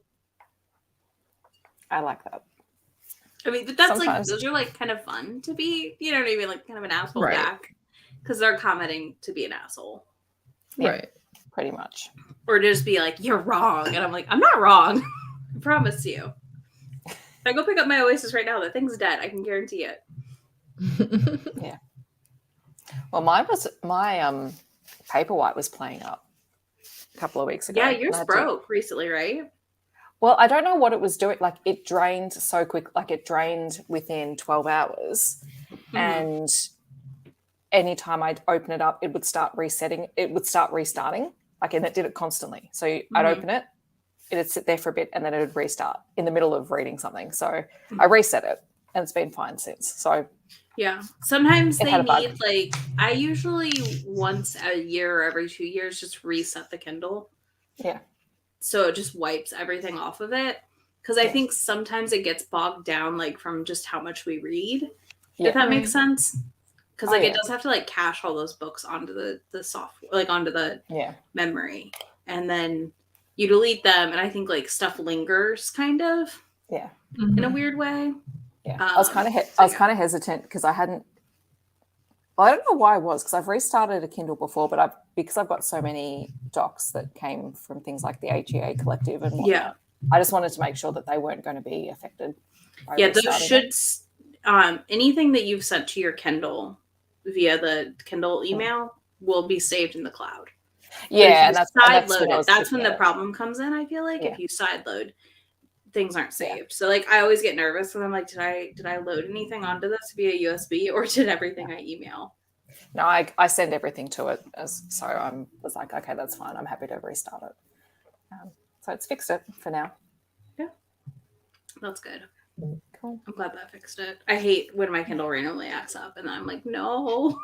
I like that. I mean, but that's sometimes, those are like kind of fun to be, you know what I mean? Like kind of an asshole back. Because they're commenting to be an asshole. Yeah, right. Pretty much. Or just be like, you're wrong. And I'm like, I'm not wrong. I promise you. If I go pick up my Oasis right now, the thing's dead. I can guarantee it. Yeah. Well, my Paperwhite was playing up a couple of weeks ago. Yeah, yours broke recently, right? Well, I don't know what it was doing. Like it drained so quick. Like it drained within 12 hours. And anytime I'd open it up, it would start resetting. It would start restarting. And it did it constantly. So I'd open it, it'd sit there for a bit, and then it would restart in the middle of reading something. So I reset it, and it's been fine since. So yeah, sometimes they need I usually once a year or every 2 years just reset the Kindle. Yeah. So it just wipes everything off of it. Because I think sometimes it gets bogged down from just how much we read. If that makes sense. Because it does have to cache all those books onto the software, onto the memory, and then you delete them, and I think stuff lingers kind of in a weird way. Yeah, I was kind of hesitant because I hadn't. Well, I don't know why I was because I've restarted a Kindle before, but because I've got so many docs that came from things like the HEA Collective and whatnot. Yeah, I just wanted to make sure that they weren't going to be affected. Those should. Anything that you've sent to your Kindle via the Kindle email will be saved in the cloud. Yeah, and that's when the problem comes in. I feel if you sideload, things aren't saved. So I always get nervous when I'm like, did I load anything onto this via USB or did everything I email? No, I send everything to it, so I was like, okay, that's fine. I'm happy to restart it. So it's fixed it for now. Yeah, that's good. Cool. I'm glad that fixed it. I hate when my Kindle randomly acts up, and then I'm like, no.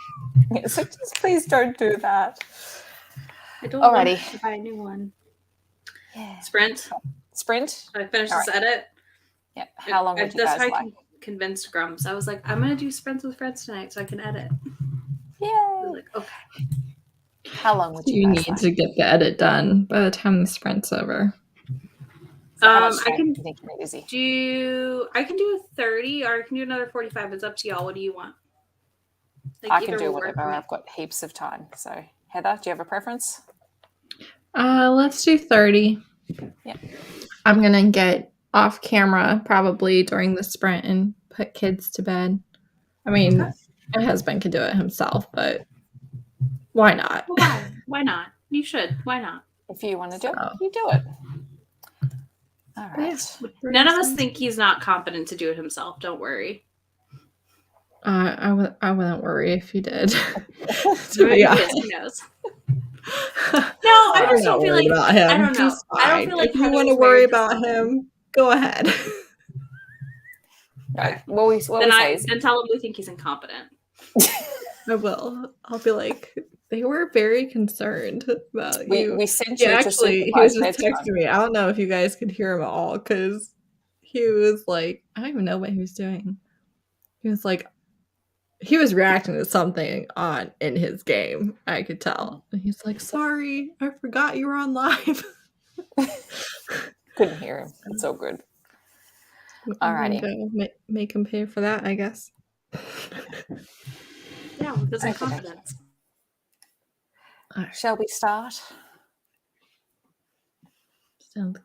So just please don't do that. I don't want to buy a new one. Yeah. Sprint. I finished this edit. Yeah. How long would you guys like? I convinced Grumps. I was like, I'm going to do sprints with friends tonight so I can edit. Yay. I was like, okay. How long would you need to get the edit done by the time the sprint's over? So I can do a 30 or I can do another 45. It's up to y'all. What do you want? I can do whatever. I've got heaps of time. So Heather, do you have a preference? Let's do 30. Yeah. I'm going to get off camera probably during the sprint and put kids to bed. I mean, My husband can do it himself, but why not? Why not? You should. Why not? If you want to do it, you do it. All right. Yeah, None of us think he's not competent to do it himself. Don't worry. I wouldn't worry if you did. Yeah. Who knows? No, I just don't feel like about him. I don't know. He's fine. I don't feel like if you want to worry about him, go ahead. Right. Then tell him we think he's incompetent. I will. I'll be like, they were very concerned about you. We sent you actually, he was just texting me. I don't know if you guys could hear him at all because he was like, I don't even know what he was doing. He was like, he was reacting to something in his game. I could tell. And he's like, sorry, I forgot you were on live. Couldn't hear him. It's so good. Alrighty. Go make him pay for that, I guess. Yeah, with his confidence. Shall we start? Sounds good.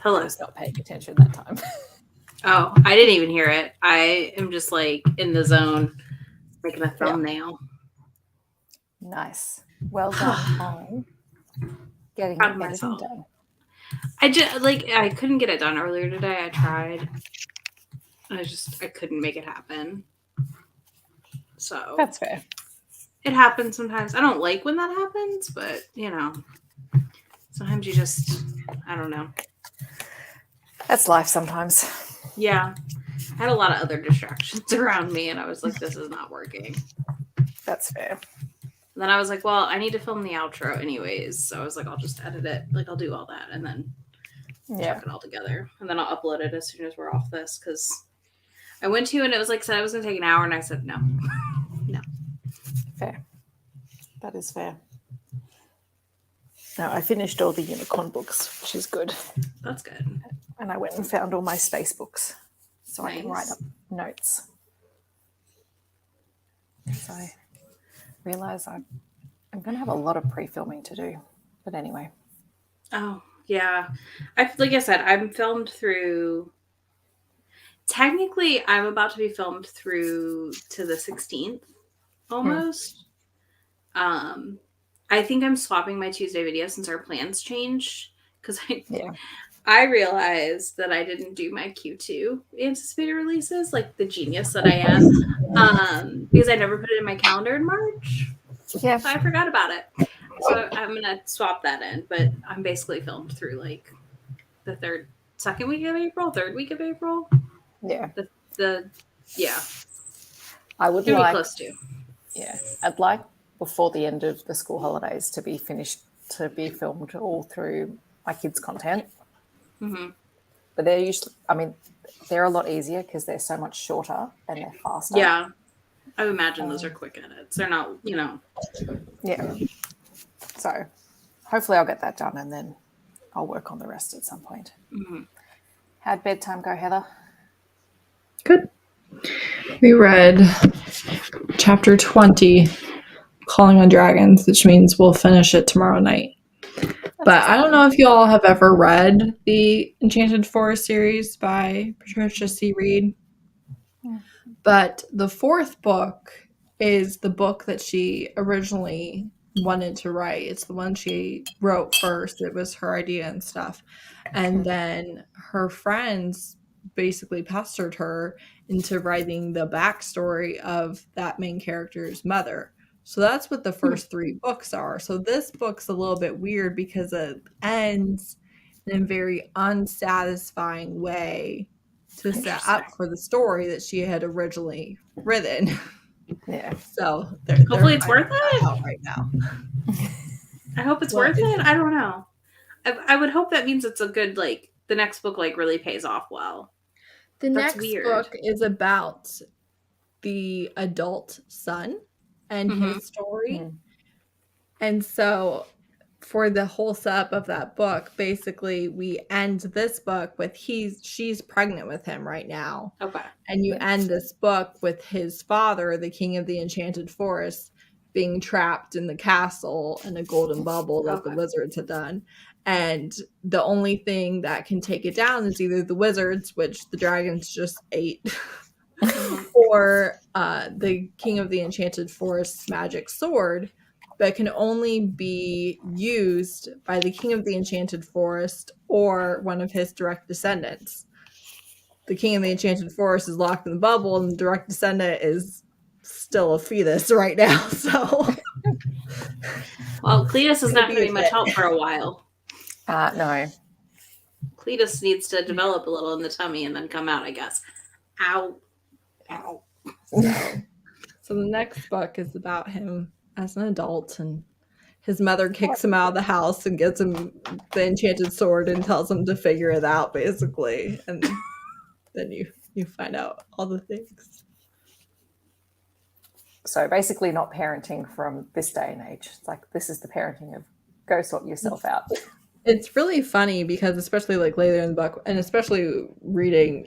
Hello. I was not paying attention that time. Oh, I didn't even hear it. I am just like in the zone, making a thumbnail. Nice. Well done on getting Proud of the editing myself. done. I couldn't get it done earlier today. I tried. I couldn't make it happen. So That's fair. It happens sometimes. I don't like when that happens, but you know, sometimes you just, I don't know. That's life sometimes. Yeah. I had a lot of other distractions around me, and I was like, this is not working. That's fair. And then I was like, well, I need to film the outro anyways. So I was like, I'll just edit it. Like, I'll do all that and then chuck it all together. And then I'll upload it as soon as we're off this. Because I went to, and it was like, said I was going to take an hour, and I said, no. No. Fair. That is fair. No, I finished all the unicorn books, which is good. That's good. And I went and found all my space books so Nice. I can write up notes. So I realise I'm going to have a lot of pre-filming to do. But anyway. Oh, yeah. Like I said, I'm filmed through... Technically, I'm about to be filmed through to the 16th, almost. I think I'm swapping my Tuesday video since our plans changed. Because I realized that I didn't do my Q2 anticipated releases, like the genius that I am, because I never put it in my calendar in March. Yeah. So I forgot about it. So I'm going to swap that in, but I'm basically filmed through like the third week of April. Yeah. Yeah. I would Pretty like close to. Yeah. I'd like before the end of the school holidays to be finished, to be filmed all through my kids' content. Mm-hmm. But they're usually, they're a lot easier because they're so much shorter and they're faster. Yeah. I would imagine those are quick edits. They're not, Yeah. So hopefully I'll get that done and then I'll work on the rest at some point. Mm-hmm. How'd bedtime go, Heather? Good. We read chapter 20, Calling on Dragons, which means we'll finish it tomorrow night. But I don't know if you all have ever read the Enchanted Forest series by Patricia C. Reed. But the fourth book is the book that she originally wanted to write. It's the one she wrote first. It was her idea and stuff. And then her friends basically pestered her into writing the backstory of that main character's mother. So that's what the first three books are. So this book's a little bit weird because it ends in a very unsatisfying way to set up for the story that she had originally written. Yeah. So hopefully it's worth it right now. I hope it's worth it. I don't know. I would hope that means it's a good, like, the next book like really pays off well. The next book is about the adult son and his story. And so for the whole setup of that book, basically we end this book with she's pregnant with him right now. Okay. And you end this book with his father, the king of the Enchanted Forest, being trapped in the castle in a golden bubble that the wizards had done. And the only thing that can take it down is either the wizards, which the dragons just ate, or the king of the Enchanted Forest's magic sword, but can only be used by the king of the Enchanted Forest or one of his direct descendants. The king of the Enchanted Forest is locked in the bubble, and the direct descendant is still a fetus right now. So, well, Cletus is not going to be much help for a while. No. Cletus needs to develop a little in the tummy and then come out, I guess. Ow. So the next book is about him as an adult, and his mother kicks him out of the house and gives him the enchanted sword and tells him to figure it out, basically. And then you find out all the things. So basically not parenting from this day and age. It's like, this is the parenting of go sort yourself out. It's really funny because especially like later in the book, and especially reading,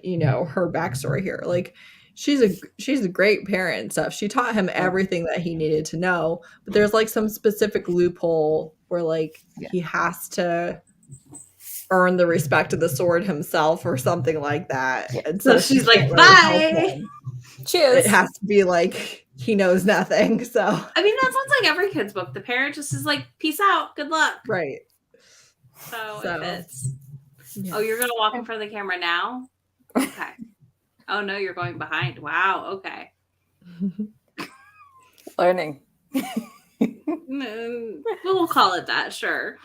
her backstory here, like she's a great parent and stuff. She taught him everything that he needed to know, but there's like some specific loophole where like he has to earn the respect of the sword himself or something like that. Yeah. And So she's like, can't really help bye. him. Cheers. It has to be like he knows nothing. So I mean, that sounds like every kid's book. The parent just is like, peace out, good luck. right. So it fits. Yeah. Oh, you're gonna walk in front of the camera now? Okay. Oh no, you're going behind. Wow, okay. Learning. We'll call it that, sure.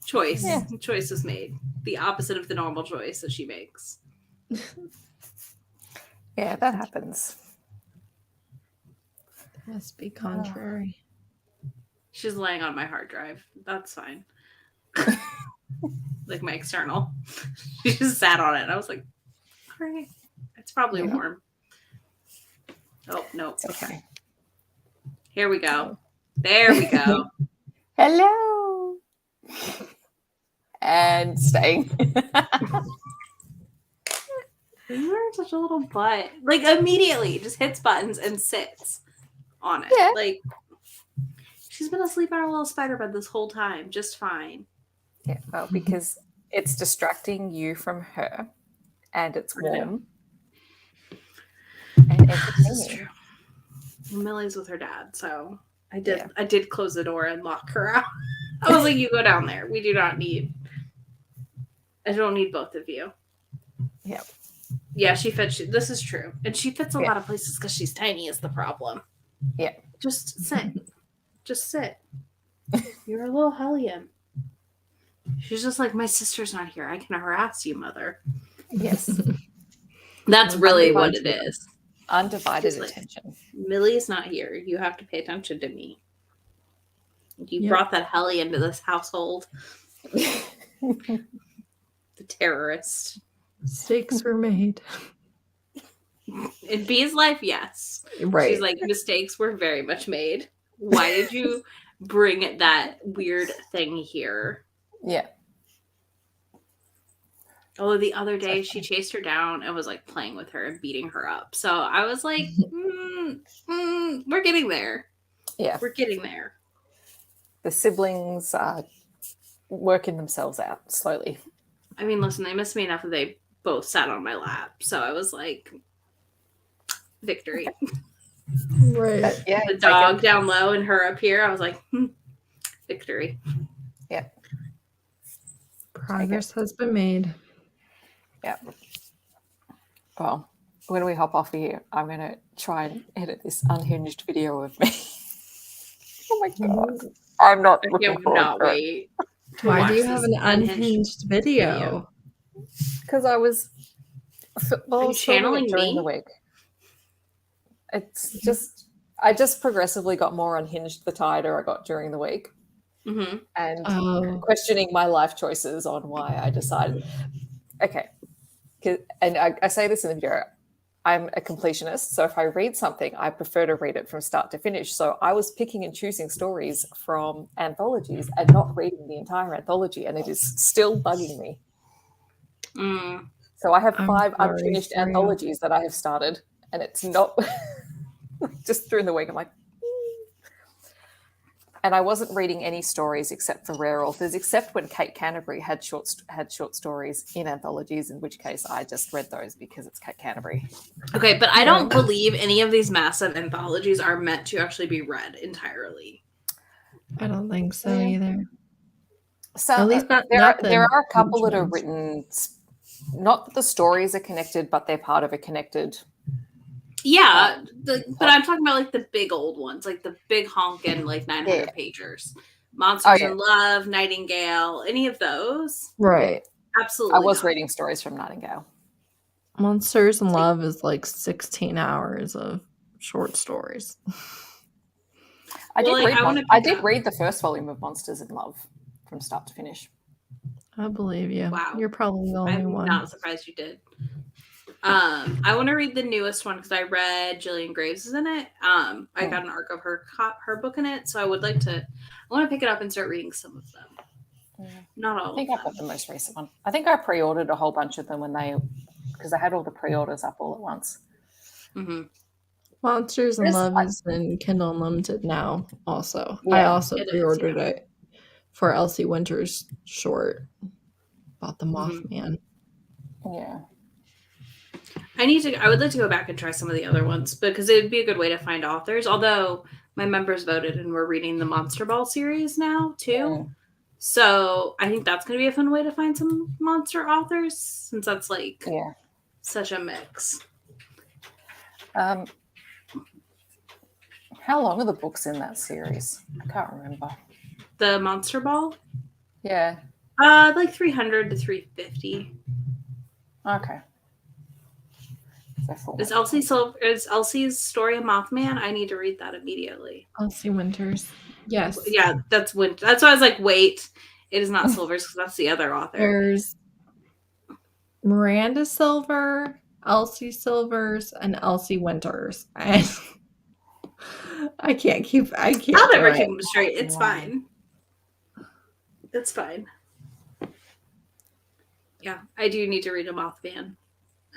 Choice. Yeah. Choice was made. The opposite of the normal choice that she makes. Yeah, that happens. Must be contrary. She's laying on my hard drive. That's fine. Like my external. She just sat on it. And I was like, all right. It's probably warm. Oh, no. It's okay. Here we go. There we go. Hello. And staying. You're such a little butt. Like immediately just hits buttons and sits on it. Yeah. Like she's been asleep on her little spider bed this whole time, just fine. Yeah, well, because it's distracting you from her and it's warm. And This is true. Millie's with her dad, so I did close the door and lock her out. I was like, you go down there. I don't need both of you. Yep. Yeah, she fits. This is true. And she fits a lot of places because she's tiny is the problem. Yeah. Just sit. Just sit. You're a little hellion. She's just like, my sister's not here. I can harass you, mother. Yes. That's really what it is. Undivided Like, attention. Millie's not here. You have to pay attention to me. You brought that helly into this household. The terrorist. Mistakes were made. In Bee's life, yes. Right. She's like, mistakes were very much made. Why did you bring that weird thing here? Yeah. Although the other day she chased her down and was like playing with her and beating her up. So I was like, we're getting there. Yeah. We're getting there. The siblings are working themselves out slowly. I mean, listen, they missed me enough that they both sat on my lap. So I was like, victory. Right. Yeah. The dog down low and her up here. I was like, victory. Yeah. Progress has been made. Yeah. Well, when we hop off here, I'm going to try and edit this unhinged video of me. Oh my God. I'm not looking forward to it. Why do you have an unhinged video? Because I was channeling during the week. It's just, I just progressively got more unhinged the tighter I got during the week. Mm-hmm. And questioning my life choices on why I decided. Okay. And I say this in the video, I'm a completionist. So if I read something, I prefer to read it from start to finish. So I was picking and choosing stories from anthologies and not reading the entire anthology. And it is still bugging me. So I have 5 unfinished anthologies that I have started. And it's not just during the week. I'm like, And I wasn't reading any stories except for rare authors, except when Kate Canterbury had short stories in anthologies, in which case I just read those because it's Kate Canterbury. Okay, but I don't believe any of these massive anthologies are meant to actually be read entirely. I don't think so either. So at least there are a couple that are written, not that the stories are connected, but they're part of a connected. Yeah, but I'm talking about like the big old ones, like the big honkin' like 900 pagers, Monsters in Love, Nightingale, any of those. Right. Absolutely. I was reading stories from Nightingale. Monsters in Love is like 16 hours of short stories. I did read the first volume of Monsters in Love from start to finish. I believe you. Wow. You're probably the only one. I'm not surprised you did. I want to read the newest one because I read Gillian Graves is in it. I got an arc of her book in it, so I want to pick it up and start reading some of them. Yeah. Not all. I think I got the most recent one. I think I pre-ordered a whole bunch of them because I had all the pre-orders up all at once. Mm-hmm. Monsters in Love is in Kindle Unlimited now. Also, I also pre-ordered it for Elsie Winter's short about the Mothman. Yeah. I would like to go back and try some of the other ones because it would be a good way to find authors. Although my members voted and we're reading the Monster Ball series now too. So I think that's going to be a fun way to find some monster authors since that's like such a mix. How long are the books in that series? I can't remember. The Monster Ball? Yeah. Like 300 to 350. Okay. Is Elsie's Story of Mothman? I need to read that immediately. Elsie Winters. Yes. Yeah, that's Winter. That's why I was like, wait, it is not Silvers because that's the other author. There's Miranda Silver, Elsie Silvers, and Elsie Winters. I can't. I'll never keep them straight. It's fine. It's fine. Yeah, I do need to read a Mothman.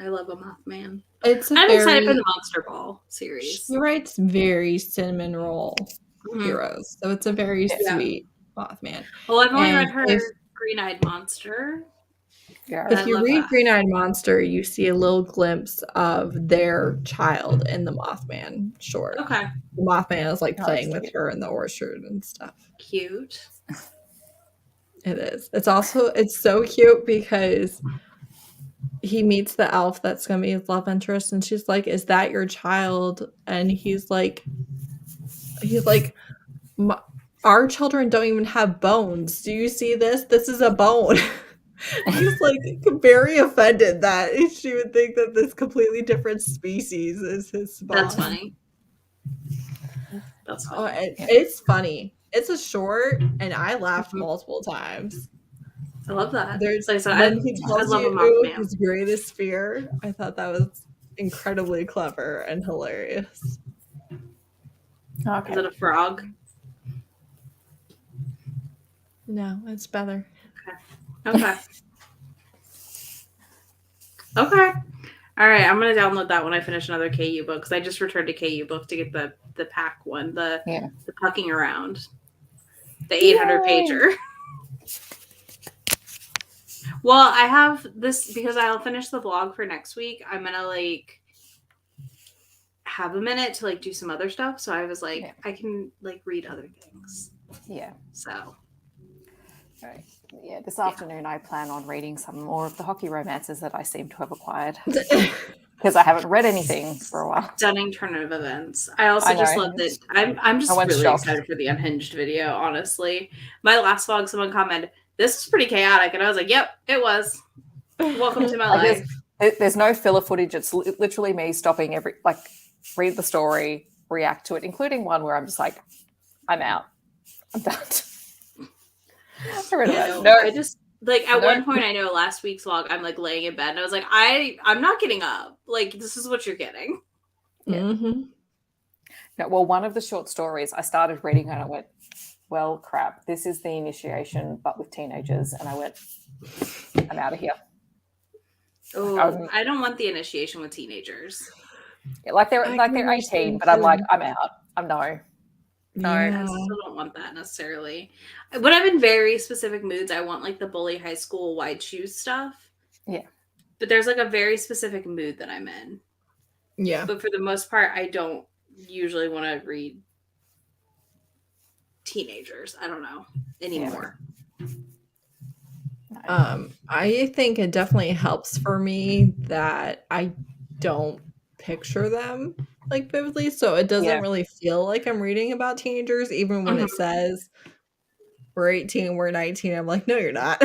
I love a Mothman. I'm excited for the Monster Ball series. She writes very cinnamon roll heroes, so it's a very sweet Mothman. Well, I've only read her Green-Eyed Monster. Yeah, if you read Green-Eyed Monster, you see a little glimpse of their child in the Mothman short. Okay. The Mothman is like playing with her in the orchard and stuff. Cute. It is. It's so cute because he meets the elf that's going to be his love interest, and she's like, "Is that your child?" And he's like, "Our children don't even have bones. Do you see this? This is a bone." He's like very offended that she would think that this completely different species is his spawn. That's funny. That's funny. It's funny. It's a short, and I laughed multiple times. I love that. When he tells you his greatest fear, I thought that was incredibly clever and hilarious. Okay. Is it a frog? No, it's better. Okay. Okay. All right. I'm gonna download that when I finish another KU book because I just returned to KU book to get the pack one, the pucking around, the 800 pager. Well, I have this because I'll finish the vlog for next week. I'm gonna like have a minute to like do some other stuff. So I was like, I can like read other things. Yeah. So. Right. Yeah, this afternoon I plan on reading some more of the hockey romances that I seem to have acquired because I haven't read anything for a while. Stunning turn of events. I also just love that. I'm just really excited for the Unhinged video, honestly. My last vlog, someone commented, "This is pretty chaotic," and I was like, "Yep, it was." Welcome to my life. There's no filler footage. It's literally me stopping read the story, react to it, including one where I'm just like, I'm out. I'm done. I just like at one point I know last week's vlog I'm like laying in bed and I was like I'm not getting up, like this is what you're getting. No, well, one of the short stories I started reading and I went, well, crap, this is the initiation but with teenagers, and I went, I'm out of here. I don't want the initiation with teenagers. Like they're 18, but I'm like, I'm out. No, I still don't want that necessarily. When I'm in very specific moods, I want like the bully high school wide shoes stuff. Yeah. But there's like a very specific mood that I'm in. Yeah. But for the most part, I don't usually want to read teenagers. I don't know anymore. Yeah. I think it definitely helps for me that I don't picture them like vividly, so it doesn't really feel like I'm reading about teenagers, even when it says we're 18, we're 19. I'm like, no, you're not.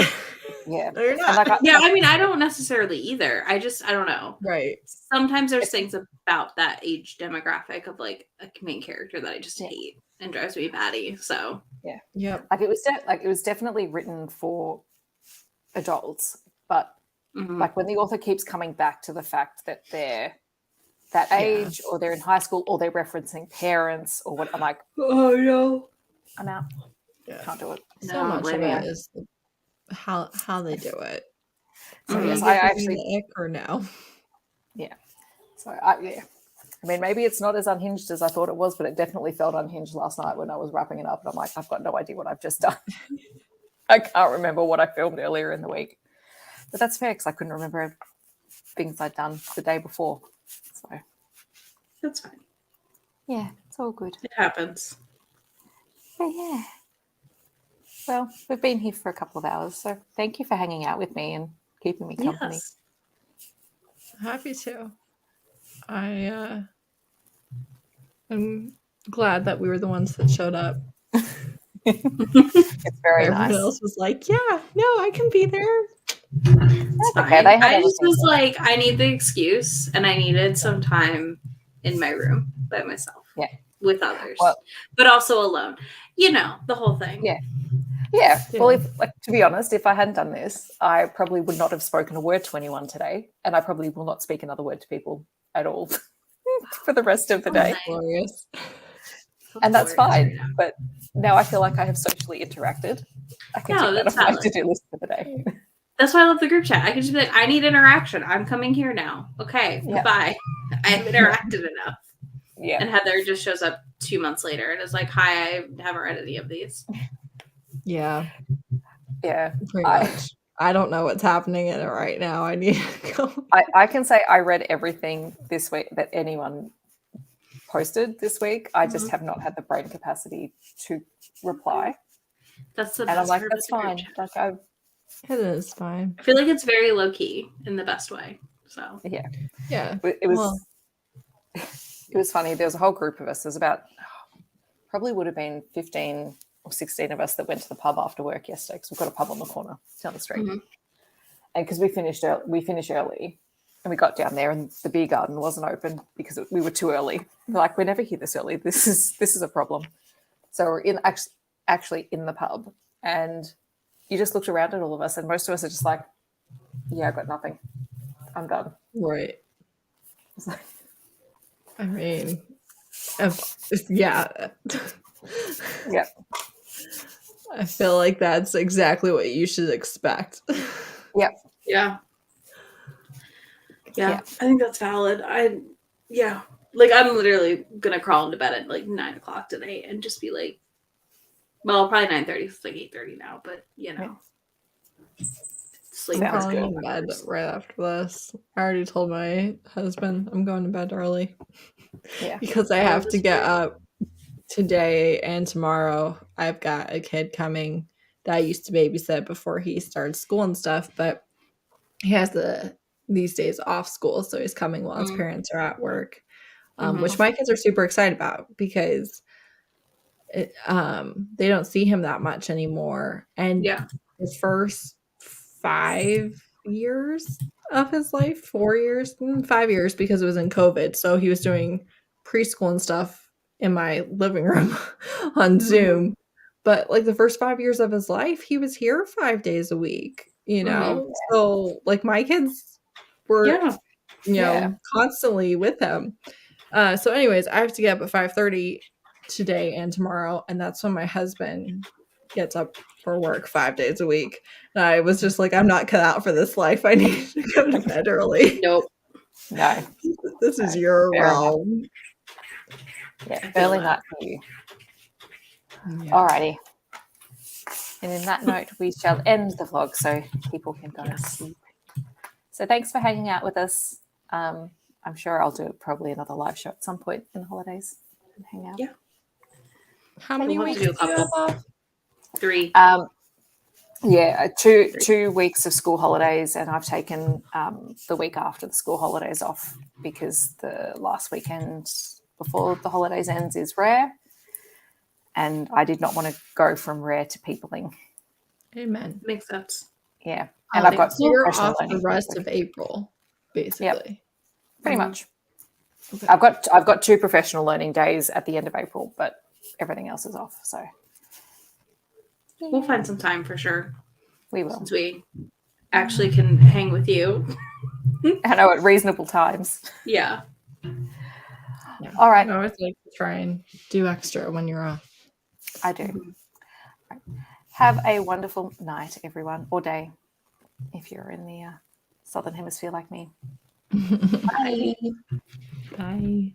Yeah. No, you're not. I mean, I don't necessarily either. I don't know. Right. Sometimes there's things about that age demographic of like a main character that I just hate and drives me batty. So yeah. Like it was definitely written for adults, but like when the author keeps coming back to the fact that they're that age or they're in high school or they're referencing parents or what, I'm like, oh no, I'm out. Can't do it. So much of it is how they do it. So yes, I actually the ick or no. Yeah. So I mean, maybe it's not as unhinged as I thought it was, but it definitely felt unhinged last night when I was wrapping it up, and I'm like, I've got no idea what I've just done. I can't remember what I filmed earlier in the week. But that's fair because I couldn't remember things I'd done the day before. So That's fine. Yeah, it's all good. It happens. But yeah. Well, we've been here for a couple of hours, so thank you for hanging out with me and keeping me company. Yes. Happy to. I'm glad that we were the ones that showed up. It's very Everyone nice. else was like, yeah, no, I can be there. It's fine. Okay, they had I just other was things. like, I need the excuse and I needed some time in my room by myself. Yeah. With others. Well, but also alone. You know, the whole thing. Yeah. Yeah. Well, to be honest, if I hadn't done this, I probably would not have spoken a word to anyone today, and I probably will not speak another word to people at all for the rest of the day. Glorious. And that's fine. But now I feel like I have socially interacted. I can take that off my to-do list for the day. That's why I love the group chat. I can just be like, I need interaction. I'm coming here now. Okay, goodbye. I've interacted enough. Yeah. And Heather just shows up 2 months later and is like, hi, I haven't read any of these. Yeah. Yeah. Pretty much. I don't know what's happening in it right now. I need to go. I can say I read everything this week that anyone posted this week. I just have not had the brain capacity to reply. That's the best. And I'm like, that's fine. Like it is fine. I feel like it's very low key in the best way. So yeah. It was it was funny. There was a whole group of us. There's about probably would have been 15 or 16 of us that went to the pub after work yesterday because we've got a pub on the corner down the street. And because we finished early and we got down there and the beer garden wasn't open because we were too early. We're like, we're never here this early. This is a problem. So we're actually in the pub and you just looked around at all of us and most of us are just like, yeah, I've got nothing. I'm done. Right. I mean, yeah. Yeah. I feel like that's exactly what you should expect. Yep. Yeah. I think that's valid. Like I'm literally gonna crawl into bed at like 9 o'clock today and just be like, well, probably 9:30. It's like 8:30 now, but you know, sleep. I'm going to bed right after this. I already told my husband I'm going to bed early. Yeah, because I have to get up today and tomorrow. I've got a kid coming that I used to babysit before he started school and stuff, but he has these days off school, so he's coming while his parents are at work, which my kids are super excited about because they don't see him that much anymore. And his first 5 years of his life, 4 years, 5 years, because it was in COVID. So he was doing preschool and stuff in my living room on Zoom. But like the first 5 years of his life, he was here 5 days a week, you know? So like my kids were, you know, constantly with him. So anyways, I have to get up at 5:30 today and tomorrow. And that's when my husband gets up for work 5 days a week. And I was just like, I'm not cut out for this life. I need to go to bed early. Nope. No. This is your realm. Yeah, early night for you. Yeah. Alrighty. And in that note, we shall end the vlog so people can go to sleep. So thanks for hanging out with us. I'm sure I'll do probably another live show at some point in the holidays and hang out. Yeah. How many weeks do you have off? 3. Yeah, two weeks of school holidays, and I've taken the week after the school holidays off because the last weekend before the holidays ends is rare, and I did not want to go from rare to peopling. Amen. Makes sense. Yeah, and I've got you're off the rest of April, basically. Yep. Pretty much. Okay. I've got 2 professional learning days at the end of April, but everything else is off. So we'll find some time for sure. We will. Since we actually can hang with you. I know, at reasonable times. Yeah. All right. I always like to try and do extra when you're off. I do. Right. Have a wonderful night, everyone, or day, if you're in the Southern Hemisphere like me. Bye. Bye.